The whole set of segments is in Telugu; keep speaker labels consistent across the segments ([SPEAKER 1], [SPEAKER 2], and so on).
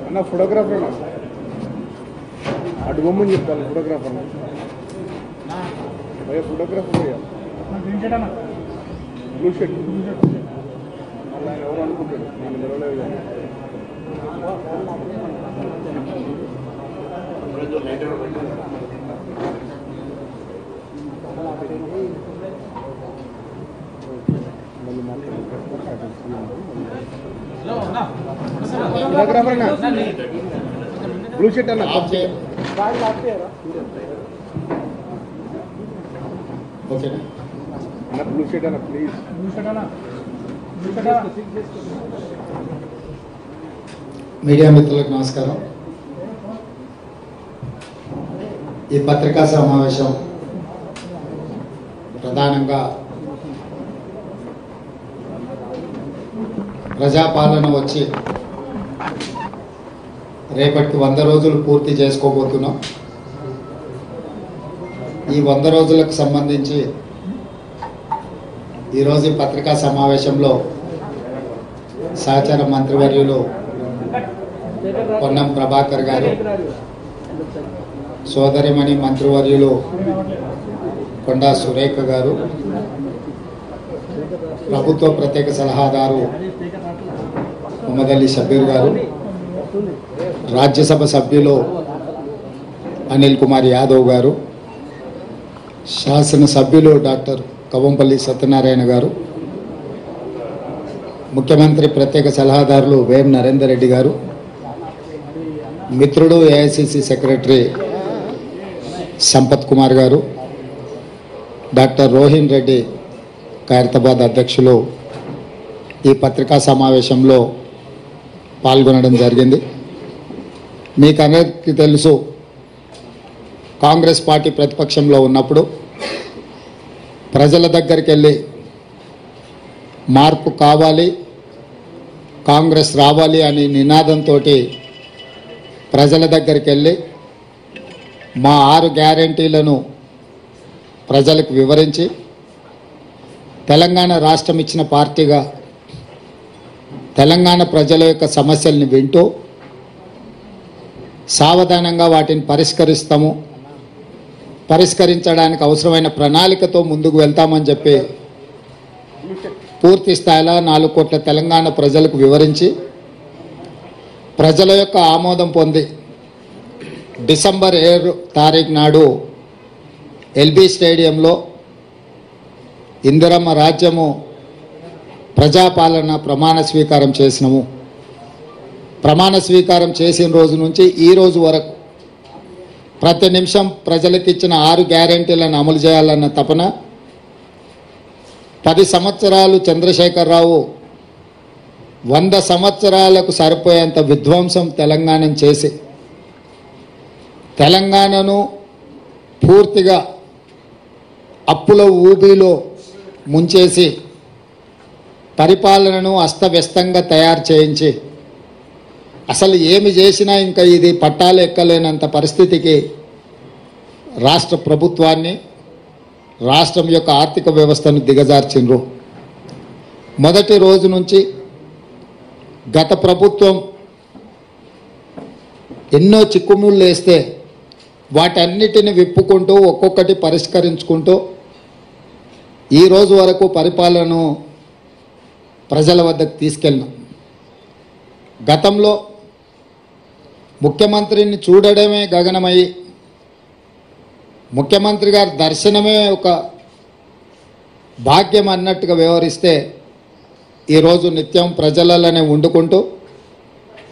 [SPEAKER 1] అన్న ఫోటోగ్రాఫర్ అటు బొమ్మని చెప్తాను ఫోటోగ్రాఫర్ భయ ఫోటోగ్రాఫర్ బ్లూ షర్ట్ అలా ఎవరు అనుకుంటాడు నేను నిలవలేదు కానీ ఫోటోగ్రాఫర్ అన్న బ్లూ షర్ట్ అన్న అన్న బ్లూ షర్ట్ అన్న ప్లీజ్
[SPEAKER 2] మీడియా మిత్రులకు నమస్కారం. ఈ పత్రికా సమావేశం ప్రధానంగా ప్రజాపాలన వచ్చి రేపటికి 100 రోజులు పూర్తి చేసుకోబోతున్నాం. ఈ 100 రోజులకు సంబంధించి ఈరోజు ఈ పత్రికా సమావేశంలో సహచార మంత్రివర్యులు పొన్నం ప్రభాకర్ గారు, సోదరిమణి మంత్రివర్యులు కొండా సురేఖ గారు, ప్రభుత్వ ప్రత్యేక సలహాదారు మొహమ్మద్ అలీ షబ్బీర్ గారు, రాజ్యసభ సభ్యులు అనిల్ కుమార్ యాదవ్ గారు, శాసనసభ్యులు డాక్టర్ కవంపల్లి సత్యనారాయణ గారు, ముఖ్యమంత్రి ప్రత్యేక సలహాదారులు వేం నరేందర్ రెడ్డి గారు, మిత్రుడు ఏఐసిసి సెక్రటరీ సంపత్ కుమార్ గారు, డాక్టర్ రోహిన్ రెడ్డి ఖైరతాబాద్ అధ్యక్షులు ఈ పత్రికా సమావేశంలో పాల్గొనడం జరిగింది. మీకు అందరికీ తెలుసు, కాంగ్రెస్ పార్టీ ప్రతిపక్షంలో ఉన్నప్పుడు ప్రజల దగ్గరికి వెళ్ళి మార్పు కావాలి, కాంగ్రెస్ రావాలి అనే నినాదంతో ప్రజల దగ్గరికి వెళ్ళి మా 6 గ్యారంటీలను ప్రజలకు వివరించి తెలంగాణ రాష్ట్రం ఇచ్చిన పార్టీగా తెలంగాణ ప్రజల యొక్క సమస్యల్ని వింటూ సావధానంగా వాటిని పరిష్కరిస్తాము, పరిష్కరించడానికి అవసరమైన ప్రణాళికతో ముందుకు వెళ్తామని చెప్పి పూర్తి స్థాయిలో 4 కోట్ల తెలంగాణ ప్రజలకు వివరించి ప్రజల యొక్క ఆమోదం పొంది డిసెంబర్ 7 తారీఖు నాడు ఎల్బీ స్టేడియంలో ఇందిరమ్మ రాజ్యము ప్రజాపాలన ప్రమాణ స్వీకారం చేసినాము. ప్రమాణ స్వీకారం చేసిన రోజు నుంచి ఈ రోజు వరకు ప్రతి నిమిషం ప్రజలకు ఇచ్చిన 6 గ్యారెంటీలను అమలు చేయాలన్న తపన, 10 సంవత్సరాలు చంద్రశేఖరరావు 100 సంవత్సరాలకు సరిపోయేంత విధ్వంసం తెలంగాణను చేసి తెలంగాణను పూర్తిగా అప్పుల ఊబిలో ముంచేసి పరిపాలనను అస్తవ్యస్తంగా తయారు చేయించి అసలు ఏమి చేసినా ఇంకా ఇది పట్టాలు ఎక్కలేనంత పరిస్థితికి రాష్ట్ర ప్రభుత్వాన్ని, రాష్ట్రం యొక్క ఆర్థిక వ్యవస్థను దిగజార్చిండ్రు. మొదటి రోజు నుంచి గత ప్రభుత్వం ఎన్నో చిక్కుముళ్ళు వేస్తే వాటన్నిటిని విప్పుకుంటూ ఒక్కొక్కటి పరిష్కరించుకుంటూ ఈ రోజు వరకు పరిపాలనను ప్రజల వద్దకు తీసుకెళ్ళినాం. గతంలో ముఖ్యమంత్రిని చూడడమే గగనమయ్యి ముఖ్యమంత్రి గారి దర్శనమే ఒక భాగ్యం అన్నట్టుగా వ్యవహరిస్తే ఈరోజు నిత్యం ప్రజలలోనే వండుకుంటూ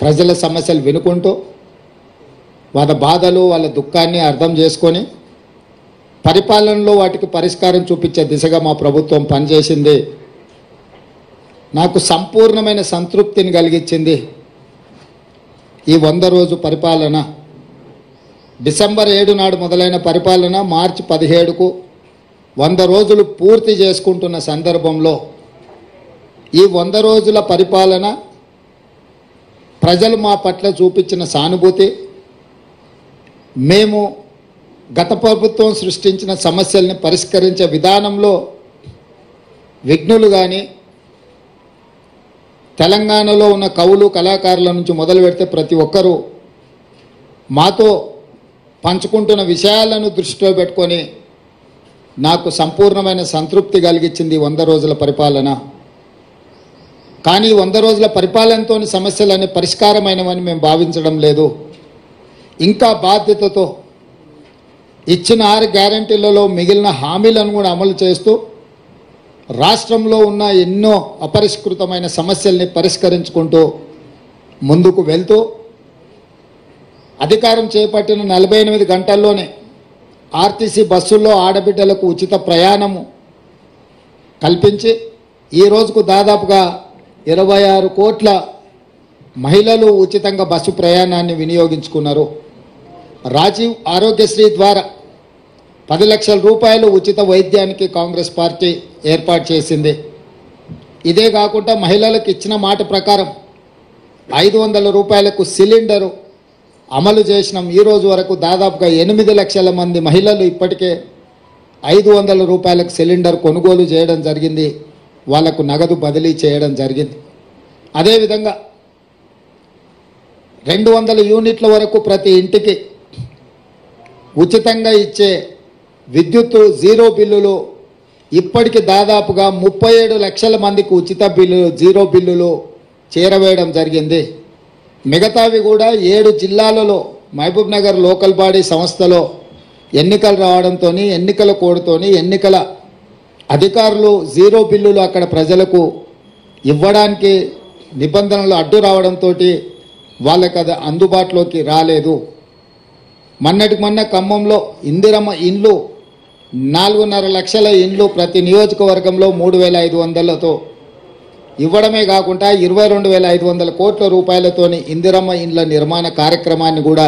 [SPEAKER 2] ప్రజల సమస్యలు వినుకుంటూ వాళ్ళ బాధలు వాళ్ళ దుఃఖాన్ని అర్థం చేసుకొని పరిపాలనలో వాటికి పరిష్కారం చూపించే దిశగా మా ప్రభుత్వం పనిచేసింది. నాకు సంపూర్ణమైన సంతృప్తిని కలిగించింది ఈ 100 రోజు పరిపాలన. డిసెంబర్ 7 నాడు మొదలైన పరిపాలన మార్చి 17కు 100 రోజులు పూర్తి చేసుకుంటున్న సందర్భంలో ఈ 100 రోజుల పరిపాలన ప్రజలు మా పట్ల చూపించిన సానుభూతి, మేము గత ప్రభుత్వం సృష్టించిన సమస్యల్ని పరిష్కరించే విధానంలో విఘ్నులు కానీ, తెలంగాణలో ఉన్న కవులు కళాకారుల నుంచి మొదలు పెడితే ప్రతి ఒక్కరూ మాతో పంచుకుంటున్న విషయాలను దృష్టిలో పెట్టుకొని నాకు సంపూర్ణమైన సంతృప్తి కలిగించింది 100 రోజుల పరిపాలన. కానీ 100 రోజుల పరిపాలనతో సమస్యలన్నీ పరిష్కారమైనవని మేము భావించడం లేదు. ఇంకా బాధ్యతతో ఇచ్చిన 6 గ్యారంటీలలో మిగిలిన హామీలను కూడా అమలు చేస్తూ రాష్ట్రంలో ఉన్న ఎన్నో అపరిష్కృతమైన సమస్యల్ని పరిష్కరించుకుంటూ ముందుకు వెళ్తూ అధికారం చేపట్టిన 48 గంటల్లోనే ఆర్టీసీ బస్సుల్లో ఆడబిడ్డలకు ఉచిత ప్రయాణము కల్పించి ఈ రోజుకు దాదాపుగా 26 కోట్ల మహిళలు ఉచితంగా బస్సు ప్రయాణాన్ని వినియోగించుకున్నారు. రాజీవ్ ఆరోగ్యశ్రీ ద్వారా 10 లక్షల రూపాయలు ఉచిత వైద్యానికి కాంగ్రెస్ పార్టీ ఏర్పాటు చేసింది. ఇదే కాకుండా మహిళలకు ఇచ్చిన మాట ప్రకారం 500 రూపాయలకు సిలిండరు అమలు చేసినాం. ఈ రోజు వరకు దాదాపుగా 8 లక్షల మంది మహిళలు ఇప్పటికే 500 రూపాయలకు సిలిండర్ కొనుగోలు చేయడం జరిగింది. వాళ్లకు నగదు బదిలీ చేయడం జరిగింది. అదేవిధంగా 200 యూనిట్ల వరకు ప్రతి ఇంటికి ఉచితంగా ఇచ్చే విద్యుత్తు జీరో బిల్లులు ఇప్పటికి దాదాపుగా 37 లక్షల మందికి ఉచిత బిల్లులు జీరో బిల్లులు చేరవేయడం జరిగింది. మిగతావి కూడా 7 జిల్లాలలో మహబూబ్ నగర్ లోకల్ బాడీ సంస్థలో ఎన్నికలు రావడంతో ఎన్నికల కోడ్తోని ఎన్నికల అధికారులు జీరో బిల్లులు అక్కడ ప్రజలకు ఇవ్వడానికి నిబంధనలు అడ్డు రావడంతో వాళ్ళకి అది అందుబాటులోకి రాలేదు. మొన్నటికి మొన్న ఖమ్మంలో ఇందిరమ్మ ఇండ్లు 4.5 లక్షల ఇండ్లు ప్రతి నియోజకవర్గంలో 3,500తో ఇవ్వడమే కాకుండా 22,500 కోట్ల రూపాయలతోని ఇందిరమ్మ ఇండ్ల నిర్మాణ కార్యక్రమాన్ని కూడా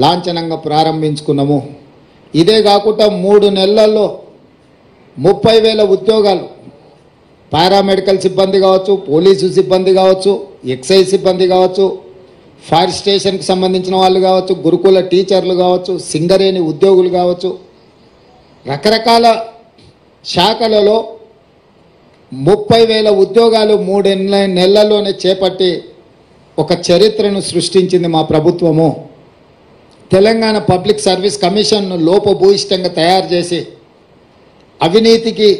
[SPEAKER 2] లాంఛనంగా ప్రారంభించుకున్నాము. ఇదే కాకుండా 3 నెలల్లో 30,000 ఉద్యోగాలు పారామెడికల్ సిబ్బంది కావచ్చు, పోలీసు సిబ్బంది కావచ్చు, ఎక్సైజ్ సిబ్బంది కావచ్చు, ఫైర్ స్టేషన్కి సంబంధించిన వాళ్ళు కావచ్చు, గురుకుల టీచర్లు కావచ్చు, సింగరేణి ఉద్యోగులు కావచ్చు, రకరకాల శాఖలలో 30,000 ఉద్యోగాలు 3 నెలల్లోనే చేపట్టి ఒక చరిత్రను సృష్టించింది మా ప్రభుత్వము. తెలంగాణ పబ్లిక్ సర్వీస్ కమిషన్ను లోపభూయిష్టంగా తయారు చేసి అవినీతికి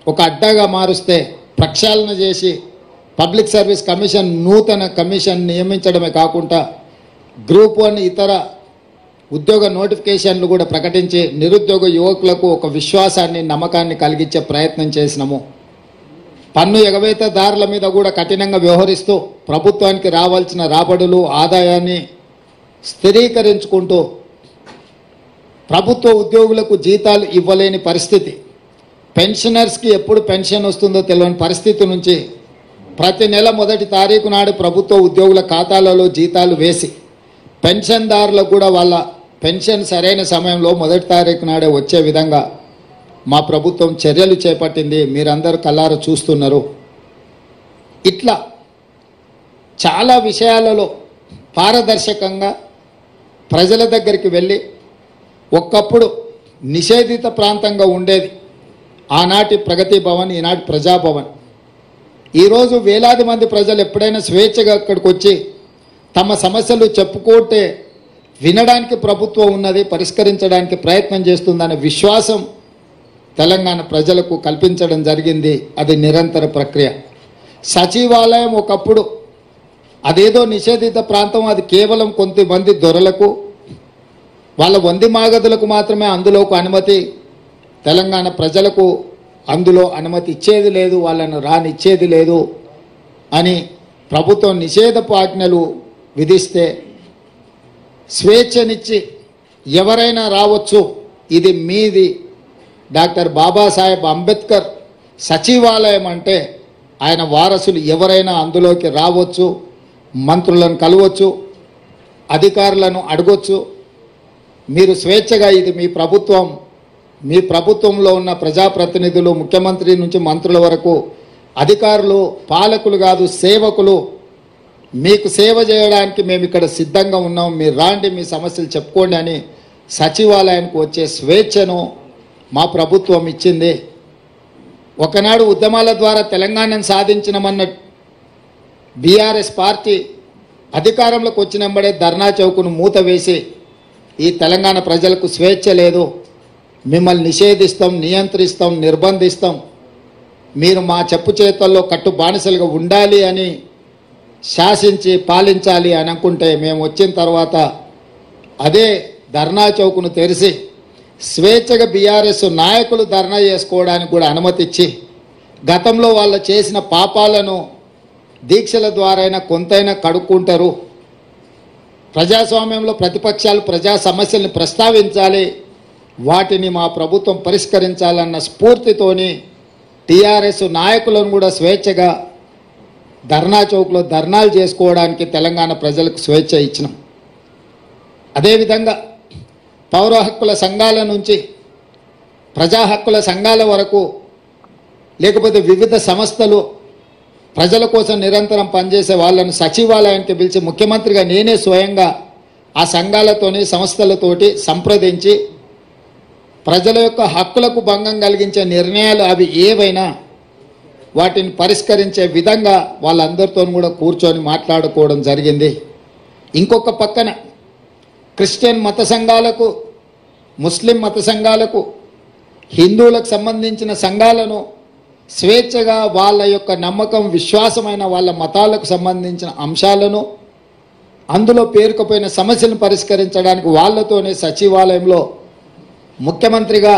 [SPEAKER 2] ఒక అడ్డాగా మారుస్తే ప్రక్షాళన చేసి పబ్లిక్ సర్వీస్ కమిషన్ నూతన కమిషన్ నియమించడమే కాకుండా గ్రూప్ 1 ఇతర ఉద్యోగ నోటిఫికేషన్లు కూడా ప్రకటించి నిరుద్యోగ యువకులకు ఒక విశ్వాసాన్ని నమ్మకాన్ని కలిగించే ప్రయత్నం చేసినాము. పన్ను ఎగవేతదారుల మీద కూడా కఠినంగా వ్యవహరిస్తూ ప్రభుత్వానికి రావాల్సిన రాబడులు ఆదాయాన్ని స్థిరీకరించుకుంటూ ప్రభుత్వ ఉద్యోగులకు జీతాలు ఇవ్వలేని పరిస్థితి, పెన్షనర్స్కి ఎప్పుడు పెన్షన్ వస్తుందో తెలియని పరిస్థితి నుంచి ప్రతి నెల 1వ తారీఖు నాడు ప్రభుత్వ ఉద్యోగుల ఖాతాలలో జీతాలు వేసి పెన్షన్దారులకు కూడా వాళ్ళ పెన్షన్ సరైన సమయంలో 1వ తారీఖు నాడే వచ్చే విధంగా మా ప్రభుత్వం చర్యలు చేపట్టింది. మీరందరూ కళ్ళారా చూస్తున్నారు. ఇట్లా చాలా విషయాలలో పారదర్శకంగా ప్రజల దగ్గరికి వెళ్ళి ఒకప్పుడు నిషేధిత ప్రాంతంగా ఉండేది ఆనాటి ప్రగతి భవన్, ఈనాటి ప్రజాభవన్. ఈరోజు వేలాది మంది ప్రజలు ఎప్పుడైనా స్వేచ్ఛగా అక్కడికి వచ్చి తమ సమస్యలు చెప్పుకుంటే వినడానికి ప్రభుత్వం ఉన్నది, పరిష్కరించడానికి ప్రయత్నం చేస్తుందనే విశ్వాసం తెలంగాణ ప్రజలకు కల్పించడం జరిగింది. అది నిరంతర ప్రక్రియ. సచివాలయం ఒకప్పుడు అదేదో నిషేధిత ప్రాంతం, అది కేవలం కొంతమంది దొరలకు వాళ్ళ వంది మాగదులకు మాత్రమే అందులోకి అనుమతి, తెలంగాణ ప్రజలకు అందులో అనుమతి ఇచ్చేది లేదు, వాళ్ళను రానిచ్చేది లేదు అని ప్రభుత్వం నిషేధపు ఆజ్ఞలు విధిస్తే స్వేచ్ఛనిచ్చి ఎవరైనా రావచ్చు, ఇది మీది, డాక్టర్ బాబాసాహెబ్ అంబేద్కర్ సచివాలయం అంటే ఆయన వారసులు ఎవరైనా అందులోకి రావచ్చు, మంత్రులను కలవచ్చు, అధికారులను అడగొచ్చు, మీరు స్వేచ్ఛగా, ఇది మీ ప్రభుత్వం, మీ ప్రభుత్వంలో ఉన్న ప్రజాప్రతినిధులు, ముఖ్యమంత్రి నుంచి మంత్రుల వరకు అధికారులు, పాలకులు కాదు, సేవకులు, మీకు సేవ చేయడానికి మేము ఇక్కడ సిద్ధంగా ఉన్నాం, మీరు రాండి, మీ సమస్యలు చెప్పుకోండి అని సచివాలయానికి వచ్చే స్వేచ్ఛను మా ప్రభుత్వం ఇచ్చింది. ఒకనాడు ఉద్యమాల ద్వారా తెలంగాణను సాధించినమన్న బీఆర్ఎస్ పార్టీ అధికారంలోకి వచ్చినంబడే ధర్నా చౌకును మూత వేసి ఈ తెలంగాణ ప్రజలకు స్వేచ్ఛ లేదు, మిమ్మల్ని నిషేధిస్తాం, నియంత్రిస్తాం, నిర్బంధిస్తాం, మీరు మా చెప్పు చేతల్లో కట్టు బానిసలుగా ఉండాలి అని శాసించి పాలించాలి అని అనుకుంటే, మేము వచ్చిన తర్వాత అదే ధర్నా చౌకును తెరిచి స్వేచ్ఛగా బీఆర్ఎస్ నాయకులు ధర్నా చేసుకోవడానికి కూడా అనుమతి ఇచ్చి, గతంలో వాళ్ళు చేసిన పాపాలను దీక్షల ద్వారా కొంతైనా కడుక్కుంటారు, ప్రజాస్వామ్యంలో ప్రతిపక్షాలు ప్రజా సమస్యల్ని ప్రస్తావించాలి, వాటిని మా ప్రభుత్వం పరిష్కరించాలన్న స్ఫూర్తితోని టీఆర్ఎస్ నాయకులను కూడా స్వేచ్ఛగా ధర్నా చౌక్లో ధర్నాలు చేసుకోవడానికి తెలంగాణ ప్రజలకు స్వేచ్ఛ ఇచ్చినాం. అదేవిధంగా పౌర హక్కుల సంఘాల నుంచి ప్రజా హక్కుల సంఘాల వరకు, లేకపోతే వివిధ సంస్థలు ప్రజల కోసం నిరంతరం పనిచేసే వాళ్ళను సచివాలయానికి పిలిచి ముఖ్యమంత్రిగా నేనే స్వయంగా ఆ సంఘాలతోని సంస్థలతోటి సంప్రదించి ప్రజల యొక్క హక్కులకు భంగం కలిగించే నిర్ణయాలు అవి ఏవైనా వాటిని పరిష్కరించే విధంగా వాళ్ళందరితో కూడా కూర్చొని మాట్లాడుకోవడం జరిగింది. ఇంకొక పక్కన క్రిస్టియన్ మత సంఘాలకు, ముస్లిం మత సంఘాలకు, హిందువులకు సంబంధించిన సంఘాలను స్వేచ్ఛగా వాళ్ళ యొక్క నమ్మకం, విశ్వాసమైన వాళ్ళ మతాలకు సంబంధించిన అంశాలను, అందులో పేరుకుపోయిన సమస్యలను పరిష్కరించడానికి వాళ్ళతోనే సచివాలయంలో ముఖ్యమంత్రిగా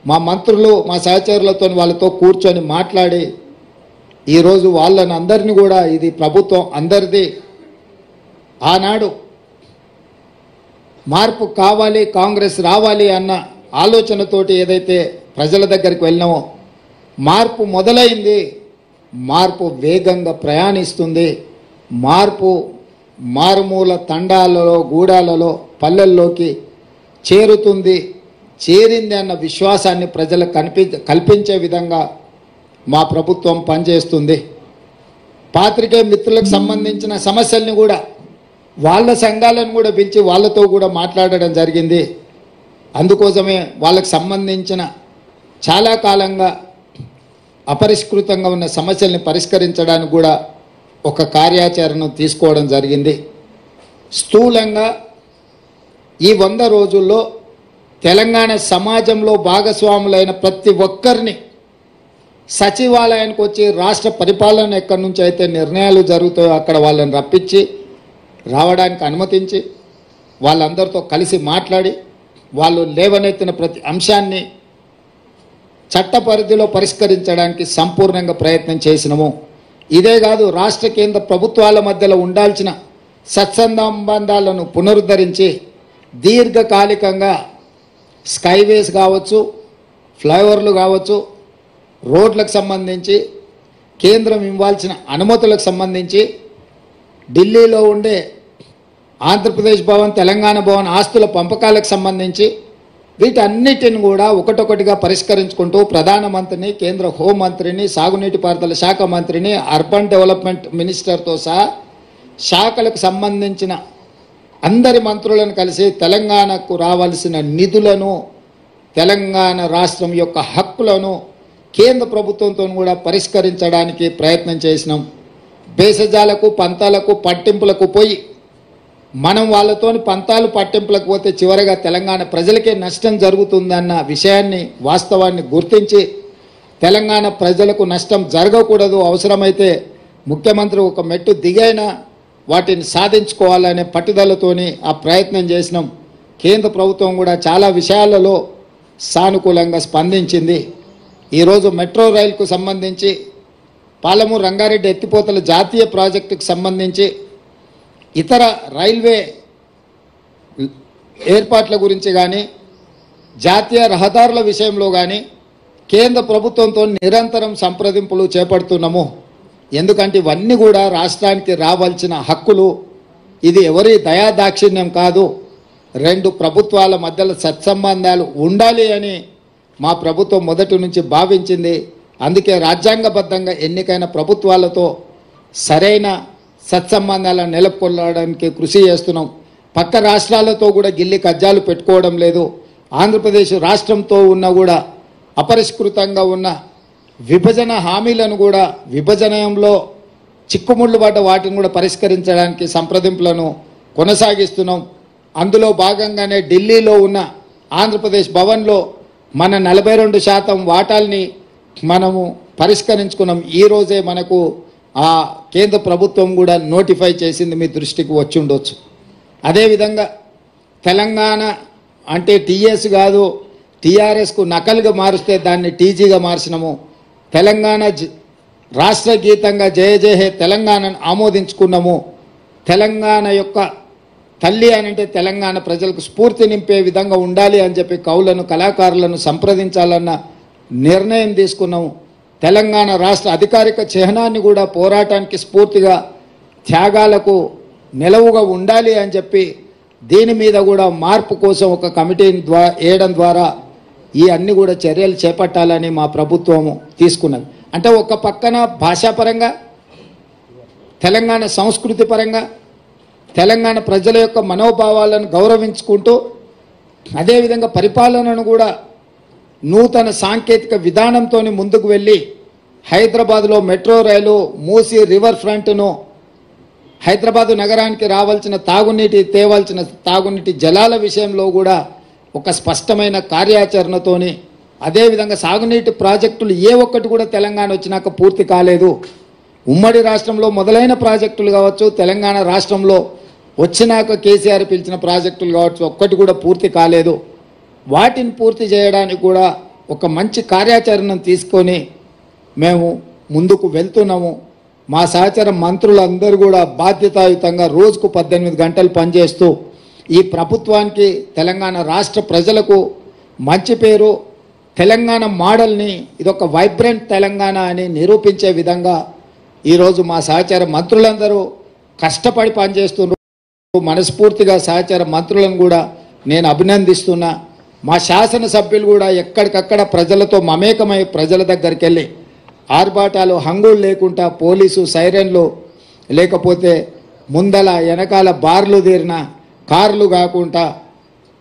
[SPEAKER 2] మా మంత్రులు, మా సహచరులతో వాళ్ళతో కూర్చొని మాట్లాడి ఈరోజు వాళ్ళని అందరినీ కూడా, ఇది ప్రభుత్వం అందరిది, ఆనాడు మార్పు కావాలి, కాంగ్రెస్ రావాలి అన్న ఆలోచనతోటి ఏదైతే ప్రజల దగ్గరికి వెళ్ళినామో మార్పు మొదలైంది, మార్పు వేగంగా ప్రయాణిస్తుంది, మార్పు మారుమూల తండాలలో, గూడాలలో, పల్లెల్లోకి చేరుతుంది, చేరింది అన్న విశ్వాసాన్ని ప్రజలకు కల్పించే విధంగా మా ప్రభుత్వం పనిచేస్తుంది. పాత్రికేయ మిత్రులకు సంబంధించిన సమస్యల్ని కూడా వాళ్ళ సంఘాలను కూడా పిలిచి వాళ్ళతో కూడా మాట్లాడడం జరిగింది. అందుకోసమే వాళ్ళకు సంబంధించిన చాలా కాలంగా అపరిష్కృతంగా ఉన్న సమస్యల్ని పరిష్కరించడానికి కూడా ఒక కార్యాచరణను తీసుకోవడం జరిగింది. స్థూలంగా ఈ 100 రోజుల్లో తెలంగాణ సమాజంలో భాగస్వాములైన ప్రతి ఒక్కరిని సచివాలయానికి వచ్చి రాష్ట్ర పరిపాలన ఎక్కడి నుంచి అయితే నిర్ణయాలు జరుగుతాయో అక్కడ వాళ్ళని రప్పించి రావడానికి అనుమతించి వాళ్ళందరితో కలిసి మాట్లాడి వాళ్ళు లేవనెత్తిన ప్రతి అంశాన్ని చట్ట పరిధిలో పరిష్కరించడానికి సంపూర్ణంగా ప్రయత్నం చేసినాము. ఇదే కాదు, రాష్ట్ర కేంద్ర ప్రభుత్వాల మధ్యలో ఉండాల్సిన సత్సంబంధాలను పునరుద్ధరించి దీర్ఘకాలికంగా స్కైవేస్ కావచ్చు, ఫ్లైఓవర్లు కావచ్చు, రోడ్లకు సంబంధించి కేంద్రం ఇవ్వాల్సిన అనుమతులకు సంబంధించి ఢిల్లీలో ఉండే ఆంధ్రప్రదేశ్ భవన్, తెలంగాణ భవన్ ఆస్తుల పంపకాలకు సంబంధించి వీటన్నిటిని కూడా ఒకటొకటిగా పరిష్కరించుకుంటూ ప్రధానమంత్రిని, కేంద్ర హోంమంత్రిని, సాగునీటి పారుదల శాఖ మంత్రిని, అర్బన్ డెవలప్మెంట్ మినిస్టర్తో సహా శాఖలకు సంబంధించిన అందరి మంత్రులను కలిసి తెలంగాణకు రావాల్సిన నిధులను, తెలంగాణ రాష్ట్రం యొక్క హక్కులను కేంద్ర ప్రభుత్వంతో కూడా పరిష్కరించడానికి ప్రయత్నం చేసినాం. భేషజాలకు, పంతాలకు, పట్టింపులకు పోయి మనం వాళ్ళతోని పంతాలు పట్టింపులకు పోతే చివరగా తెలంగాణ ప్రజలకే నష్టం జరుగుతుందన్న విషయాన్ని, వాస్తవాన్ని గుర్తించి తెలంగాణ ప్రజలకు నష్టం జరగకూడదు, అవసరమైతే ముఖ్యమంత్రి ఒక మెట్టు దిగైనా వాటిని సాధించుకోవాలనే పట్టుదలతోని ఆ ప్రయత్నం చేసినాం. కేంద్ర ప్రభుత్వం కూడా చాలా విషయాలలో సానుకూలంగా స్పందించింది. ఈరోజు మెట్రో రైలుకు సంబంధించి, పాలమూరు రంగారెడ్డి ఎత్తిపోతల జాతీయ ప్రాజెక్టుకు సంబంధించి, ఇతర రైల్వే ఏర్పాట్ల గురించి కానీ, జాతీయ రహదారుల విషయంలో కానీ కేంద్ర ప్రభుత్వంతో నిరంతరం సంప్రదింపులు చేపడుతున్నాము. ఎందుకంటే ఇవన్నీ కూడా రాష్ట్రానికి రావాల్సిన హక్కులు. ఇది ఎవరి దయాదాక్షిణ్యం కాదు, రెండు ప్రభుత్వాల మధ్యలో సత్సంబంధాలు ఉండాలి అని మా ప్రభుత్వం మొదటి నుంచి భావించింది. అందుకే రాజ్యాంగబద్ధంగా ఎన్నికైన ప్రభుత్వాలతో సరైన సత్సంబంధాలను నెలకొల్పడానికి కృషి చేస్తున్నాం. పక్క రాష్ట్రాలతో కూడా గిల్లి కజ్జాలు పెట్టుకోవడం లేదు. ఆంధ్రప్రదేశ్ రాష్ట్రంతో ఉన్న కూడా అపరిష్కృతంగా ఉన్న విభజన హామీలను కూడా విభజనలో చిక్కుముళ్ళు పడ్డ వాటిని కూడా పరిష్కరించడానికి సంప్రదింపులను కొనసాగిస్తున్నాం. అందులో భాగంగానే ఢిల్లీలో ఉన్న ఆంధ్రప్రదేశ్ భవన్లో మన 42% వాటాల్ని మనము పరిష్కరించుకున్నాం. ఈరోజే మనకు ఆ కేంద్ర ప్రభుత్వం కూడా నోటిఫై చేసింది, మీ దృష్టికి వచ్చి ఉండొచ్చు. అదేవిధంగా తెలంగాణ అంటే టీఎస్ కాదు, టీఆర్ఎస్కు నకలుగా మారిస్తే దాన్ని టీజీగా మార్చినాము. తెలంగాణ రాష్ట్ర గీతంగా జయ జయ హే తెలంగాణను ఆమోదించుకున్నాము. తెలంగాణ యొక్క తల్లి అని అంటే తెలంగాణ ప్రజలకు స్ఫూర్తి నింపే విధంగా ఉండాలి అని చెప్పి కవులను కళాకారులను సంప్రదించాలన్న నిర్ణయం తీసుకున్నాము. తెలంగాణ రాష్ట్ర అధికారిక చిహ్నాన్ని కూడా పోరాటానికి స్ఫూర్తిగా త్యాగాలకు నిలవుగా ఉండాలి అని చెప్పి దీని మీద కూడా మార్పు కోసం ఒక కమిటీని వేయడం ద్వారా ఈ అన్ని కూడా చర్యలు చేపట్టాలని మా ప్రభుత్వము తీసుకున్నది. అంటే ఒక పక్కన భాషాపరంగా, తెలంగాణ సంస్కృతి పరంగా, తెలంగాణ ప్రజల యొక్క మనోభావాలను గౌరవించుకుంటూ అదేవిధంగా పరిపాలనను కూడా నూతన సాంకేతిక విధానంతో ముందుకు వెళ్ళి హైదరాబాద్లో మెట్రో రైలు, మూసీ రివర్ ఫ్రంట్ను, హైదరాబాదు నగరానికి రావాల్సిన తేవాల్సిన తాగునీటి జలాల విషయంలో కూడా ఒక స్పష్టమైన కార్యాచరణతోని, అదేవిధంగా సాగునీటి ప్రాజెక్టులు ఏ ఒక్కటి కూడా తెలంగాణ వచ్చినాక పూర్తి కాలేదు. ఉమ్మడి రాష్ట్రంలో మొదలైన ప్రాజెక్టులు కావచ్చు, తెలంగాణ రాష్ట్రంలో వచ్చినాక కేసీఆర్ పిలిచిన ప్రాజెక్టులు కావచ్చు, ఒక్కటి కూడా పూర్తి కాలేదు. వాటిని పూర్తి చేయడానికి కూడా ఒక మంచి కార్యాచరణను తీసుకొని మేము ముందుకు వెళ్తున్నాము. మా సహచర మంత్రులందరూ కూడా బాధ్యతాయుతంగా రోజుకు 18 గంటలు పనిచేస్తూ ఈ ప్రభుత్వానికి, తెలంగాణ రాష్ట్ర ప్రజలకు మంచి పేరు, తెలంగాణ మోడల్ని ఇదొక వైబ్రెంట్ తెలంగాణ అని నిరూపించే విధంగా ఈరోజు మా సహచర మంత్రులందరూ కష్టపడి పనిచేస్తున్నారు. మనస్ఫూర్తిగా సహచర మంత్రులను కూడా నేను అభినందిస్తున్నా. మా శాసనసభ్యులు కూడా ఎక్కడికక్కడ ప్రజలతో మమేకమై ప్రజల దగ్గరికి వెళ్ళి ఆర్భాటాలు హంగులు లేకుండా, పోలీసు సైరన్లు లేకపోతే ముందల వెనకాల బార్లు తీరిన కార్లు కాకుండా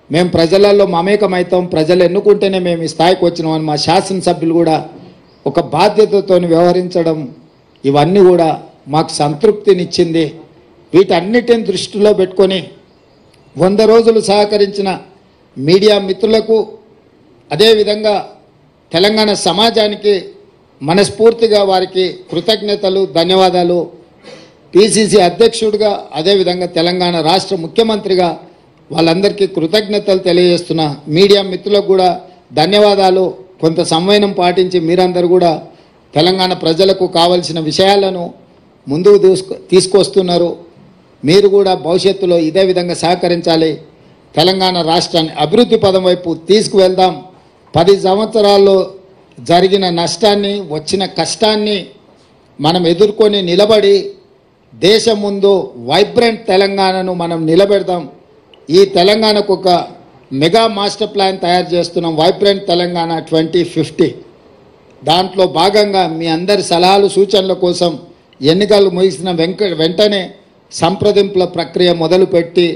[SPEAKER 2] మేము ప్రజలలో మమేకమవుతాం, ప్రజలు ఎన్నుకుంటేనే మేము ఈ స్థాయికి వచ్చినామని మా శాసనసభ్యులు కూడా ఒక బాధ్యతతో వ్యవహరించడం, ఇవన్నీ కూడా మాకు సంతృప్తినిచ్చింది. వీటన్నిటిని దృష్టిలో పెట్టుకొని 100 రోజులు సహకరించిన మీడియా మిత్రులకు, అదేవిధంగా తెలంగాణ సమాజానికి మనస్ఫూర్తిగా వారికి కృతజ్ఞతలు, ధన్యవాదాలు. పిసిసి అధ్యక్షుడిగా, అదేవిధంగా తెలంగాణ రాష్ట్ర ముఖ్యమంత్రిగా వాళ్ళందరికీ కృతజ్ఞతలు తెలియజేస్తున్నా. మీడియా మిత్రులకు కూడా ధన్యవాదాలు. కొంత సంవయనం పాటించి మీరందరూ కూడా తెలంగాణ ప్రజలకు కావలసిన విషయాలను ముందుకు తీసుకొస్తున్నారు. మీరు కూడా భవిష్యత్తులో ఇదే విధంగా సహకరించాలి. తెలంగాణ రాష్ట్రాన్ని అభివృద్ధి పదం వైపు తీసుకువెళ్దాం. 10 సంవత్సరాల్లో జరిగిన నష్టాన్ని, వచ్చిన కష్టాన్ని మనం ఎదుర్కొని నిలబడి దేశం ముందు వైబ్రెంట్ తెలంగాణను మనం నిలబెడదాం. ఈ తెలంగాణకు ఒక మెగా మాస్టర్ ప్లాన్ తయారు చేస్తున్నాం, వైబ్రెంట్ తెలంగాణ 2050. దాంట్లో భాగంగా మీ అందరి సలహాలు సూచనల కోసం ఎన్నికలు ముగిసిన వెంటనే సంప్రదింపుల ప్రక్రియ మొదలుపెట్టి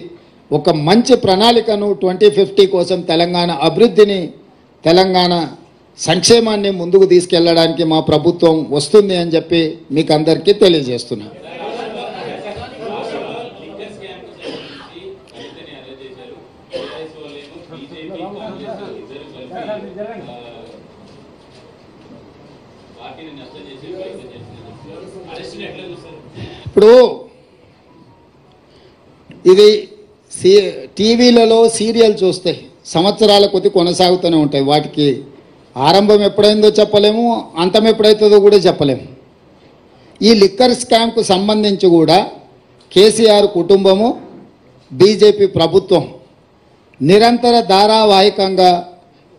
[SPEAKER 2] ఒక మంచి ప్రణాళికను 2050 కోసం తెలంగాణ అభివృద్ధిని, తెలంగాణ సంక్షేమాన్ని ముందుకు తీసుకెళ్లడానికి మా ప్రభుత్వం వస్తుంది అని చెప్పి మీకు అందరికీ తెలియజేస్తున్నాను. ఇప్పుడు ఇది టీవీలలో సీరియల్ చూస్తే సంవత్సరాల కొద్ది కొనసాగుతూనే ఉంటాయి. వాటికి ఆరంభం ఎప్పుడైందో చెప్పలేము, అంతం ఎప్పుడైతుందో కూడా చెప్పలేము. ఈ లిక్కర్ స్కామ్కు సంబంధించి కూడా కేసీఆర్ కుటుంబము, బీజేపీ ప్రభుత్వం నిరంతర ధారావాహికంగా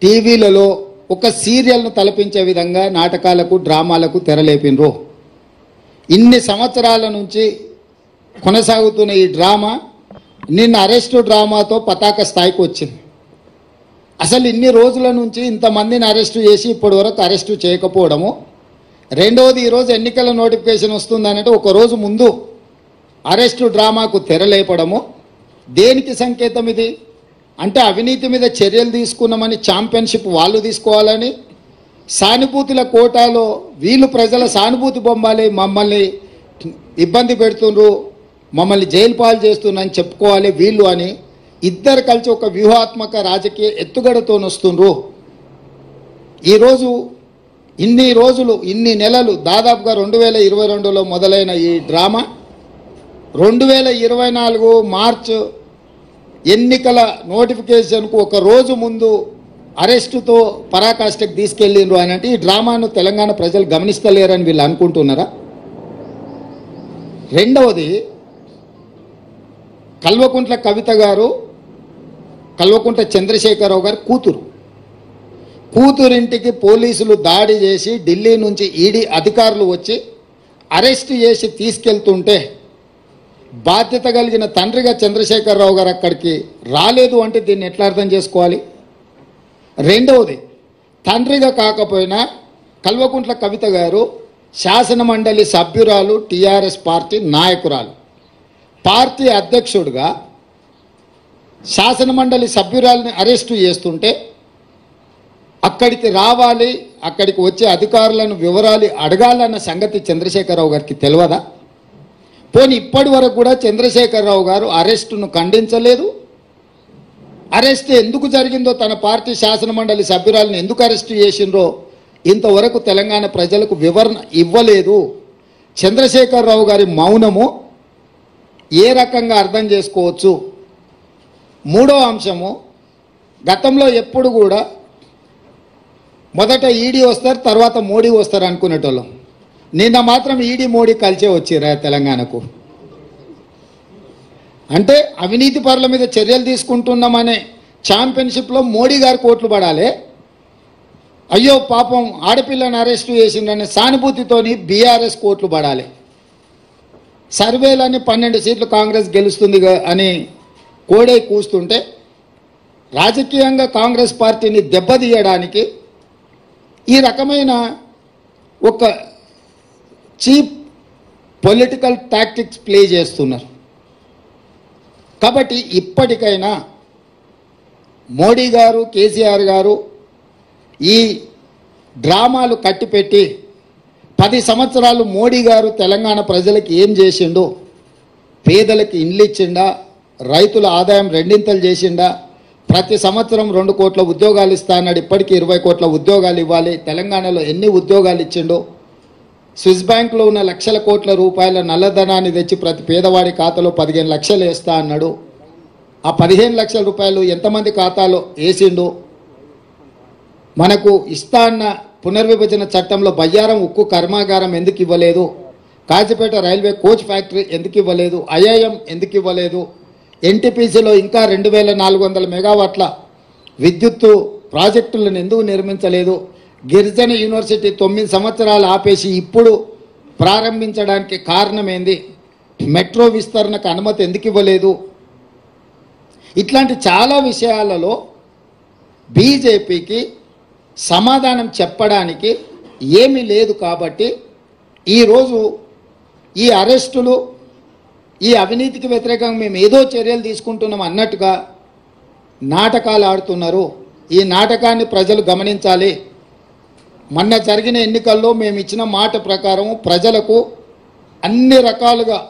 [SPEAKER 2] టీవీలలో ఒక సీరియల్ను తలపించే విధంగా నాటకాలకు, డ్రామాలకు తెరలేపినరు. ఇన్ని సంవత్సరాల నుంచి కొనసాగుతున్న ఈ డ్రామా నిన్న అరెస్టు డ్రామాతో పతాక స్థాయికి వచ్చింది. అసలు ఇన్ని రోజుల నుంచి ఇంతమందిని అరెస్టు చేసి ఇప్పటి వరకు అరెస్టు చేయకపోవడము, రెండవది ఈరోజు ఎన్నికల నోటిఫికేషన్ వస్తుందనంటే ఒకరోజు ముందు అరెస్టు డ్రామాకు తెరలేపడము దేనికి సంకేతం ఇది? అంటే అవినీతి మీద చర్యలు తీసుకున్నామని ఛాంపియన్షిప్ వాళ్ళు తీసుకోవాలని, సానుభూతుల కోటాలో వీళ్ళు ప్రజల సానుభూతి బొమ్మాలి, మమ్మల్ని ఇబ్బంది పెడుతుండ్రు, మమ్మల్ని జైలు పాలు చేస్తున్నారని చెప్పుకోవాలి వీళ్ళు అని ఇద్దరు కలిసి ఒక వ్యూహాత్మక రాజకీయ ఎత్తుగడతో వస్తుండ్రు. ఈరోజు ఇన్ని రోజులు ఇన్ని నెలలు దాదాపుగా 2022లో మొదలైన ఈ డ్రామా 2024 మార్చ్ ఎన్నికల నోటిఫికేషన్కు ఒక రోజు ముందు అరెస్టుతో పరాకాష్ఠకు తీసుకెళ్ళిండ్రు అని అంటే ఈ డ్రామాను తెలంగాణ ప్రజలు గమనిస్తలేరని వీళ్ళు అనుకుంటున్నారా? రెండవది, కల్వకుంట్ల కవిత గారు, కల్వకుంట్ల చంద్రశేఖరరావు గారు కూతురింటికి పోలీసులు దాడి చేసి ఢిల్లీ నుంచి ఈడీ అధికారులు వచ్చి అరెస్ట్ చేసి తీసుకెళ్తుంటే బాధ్యత కలిగిన తండ్రిగా చంద్రశేఖరరావు గారు అక్కడికి రాలేదు అంటే దీన్ని ఎట్లా అర్థం చేసుకోవాలి? రెండవది, తండ్రిగా కాకపోయినా కల్వకుంట్ల కవిత గారు శాసన మండలి సభ్యురాలు, టీఆర్ఎస్ పార్టీ నాయకురాలు, పార్టీ అధ్యక్షుడిగా శాసన మండలి సభ్యురాలని అరెస్టు చేస్తుంటే అక్కడికి రావాలి, అక్కడికి వచ్చే అధికారులను వివరాలు అడగాలన్న సంగతి చంద్రశేఖరరావు గారికి తెలియదా? పోనీ ఇప్పటి వరకు కూడా చంద్రశేఖరరావు గారు అరెస్టును ఖండించలేదు. అరెస్ట్ ఎందుకు జరిగిందో, తన పార్టీ శాసన మండలి సభ్యురాలను ఎందుకు అరెస్టు చేసిండ్రో ఇంతవరకు తెలంగాణ ప్రజలకు వివరణ ఇవ్వలేదు. చంద్రశేఖరరావు గారి మౌనము ఏ రకంగా అర్థం చేసుకోవచ్చు? మూడో అంశము, గతంలో ఎప్పుడు కూడా మొదట ఈడీ వస్తారు, తర్వాత మోడీ వస్తారు అనుకునేటోళ్ళం. నిన్న మాత్రం ఈడీ మోడీ కలిసే వచ్చిరా తెలంగాణకు. అంటే అవినీతి పరుల మీద చర్యలు తీసుకుంటున్నామనే ఛాంపియన్షిప్లో మోడీ గారు కోట్లు పడాలి, అయ్యో పాపం ఆడపిల్లని అరెస్టు చేసిందనే సానుభూతితోని బీఆర్ఎస్ కోట్లు పడాలి. సర్వేలని 12 సీట్లు కాంగ్రెస్ గెలుస్తుంది అని కోడే కూస్తుంటే రాజకీయంగా కాంగ్రెస్ పార్టీని దెబ్బతీయడానికి ఈ రకమైన ఒక చీప్ పొలిటికల్ టాక్టిక్స్ ప్లే చేస్తున్నారు. కాబట్టి ఇప్పటికైనా మోడీ గారు, కేసీఆర్ గారు ఈ డ్రామాలు కట్టిపెట్టి 10 సంవత్సరాలు మోడీ గారు తెలంగాణ ప్రజలకు ఏం చేసిండో, పేదలకు ఇండ్లు ఇచ్చిండా, రైతుల ఆదాయం రెండింతలు చేసిండా, ప్రతి సంవత్సరం 2 కోట్ల ఉద్యోగాలు ఇస్తా అన్నాడు, ఇప్పటికీ 20 కోట్ల ఉద్యోగాలు ఇవ్వాలి, తెలంగాణలో ఎన్ని ఉద్యోగాలు ఇచ్చిండో, స్విస్ బ్యాంకులో ఉన్న లక్షల కోట్ల రూపాయల నల్లధనాన్ని తెచ్చి ప్రతి పేదవాడి ఖాతాలో 15 లక్షలు వేస్తా అన్నాడు. ఆ 15 లక్షల రూపాయలు ఎంతమంది ఖాతాలో వేసిండు? మనకు ఇస్తా అన్న పునర్విభజన చట్టంలో బయ్యారం ఉక్కు కర్మాగారం ఎందుకు ఇవ్వలేదు? కాజీపేట రైల్వే కోచ్ ఫ్యాక్టరీ ఎందుకు ఇవ్వలేదు? ఐఐఎం ఎందుకు ఇవ్వలేదు? ఎన్టీపీసీలో ఇంకా 2400 మెగావాట్ల విద్యుత్తు ప్రాజెక్టులను ఎందుకు నిర్మించలేదు? గిరిజన యూనివర్సిటీ 9 సంవత్సరాలు ఆపేసి ఇప్పుడు ప్రారంభించడానికి కారణం ఏంది? మెట్రో విస్తరణకు అనుమతి ఎందుకు ఇవ్వలేదు? ఇట్లాంటి చాలా విషయాలలో బీజేపీకి సమాధానం చెప్పడానికి ఏమీ లేదు. కాబట్టి ఈరోజు ఈ అరెస్టులు, ఈ అవినీతికి వ్యతిరేకంగా మేము ఏదో చర్యలు తీసుకుంటున్నాం అన్నట్టుగా నాటకాలు ఆడుతున్నారు. ఈ నాటకాన్ని ప్రజలు గమనించాలి. మొన్న జరిగిన ఎన్నికల్లో మేము ఇచ్చిన మాట ప్రకారం ప్రజలకు అన్ని రకాలుగా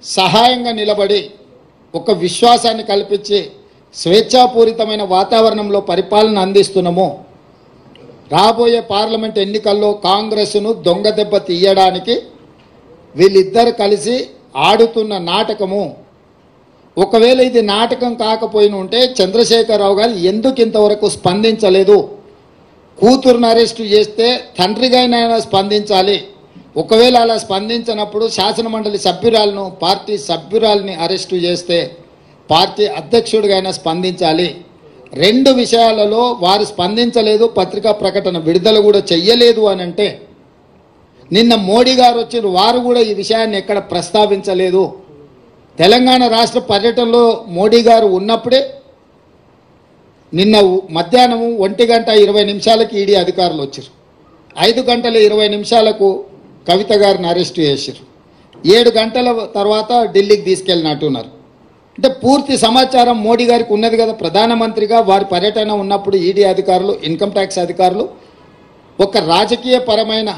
[SPEAKER 2] సహాయంగా నిలబడి ఒక విశ్వాసాన్ని కల్పించి స్వేచ్ఛాపూరితమైన వాతావరణంలో పరిపాలన అందిస్తున్నాము. రాబోయే పార్లమెంట్ ఎన్నికల్లో కాంగ్రెస్ను దొంగ దెబ్బ తీయడానికి వీళ్ళిద్దరు కలిసి ఆడుతున్న నాటకము. ఒకవేళ ఇది నాటకం కాకపోయిన ఉంటే చంద్రశేఖరరావు గారు ఎందుకు ఇంతవరకు స్పందించలేదు? కూతురును అరెస్టు చేస్తే తండ్రిగానైనా స్పందించాలి. ఒకవేళ అలా స్పందించినప్పుడు శాసనమండలి సభ్యురాలను, పార్టీ సభ్యురాలని అరెస్టు చేస్తే పార్టీ అధ్యక్షుడిగా స్పందించాలి. 2 విషయాలలో వారు స్పందించలేదు, పత్రికా ప్రకటన విడుదల కూడా చెయ్యలేదు అని అంటే, నిన్న మోడీ గారు వచ్చి వారు కూడా ఈ విషయాన్ని ఎక్కడ ప్రస్తావించలేదు. తెలంగాణ రాష్ట్ర పర్యటనలో మోడీ గారు ఉన్నప్పుడే నిన్న మధ్యాహ్నం 1:20 ఈడీ అధికారులు వచ్చారు. 5:20 కవిత గారిని అరెస్ట్ చేశారు. 7 గంటల తర్వాత ఢిల్లీకి తీసుకెళ్ళినట్టున్నారు. అంటే పూర్తి సమాచారం మోడీ గారికి ఉన్నది కదా. ప్రధానమంత్రిగా వారి పర్యటన ఉన్నప్పుడు ఈడీ అధికారులు, ఇన్కమ్ ట్యాక్స్ అధికారులు ఒక రాజకీయ పరమైన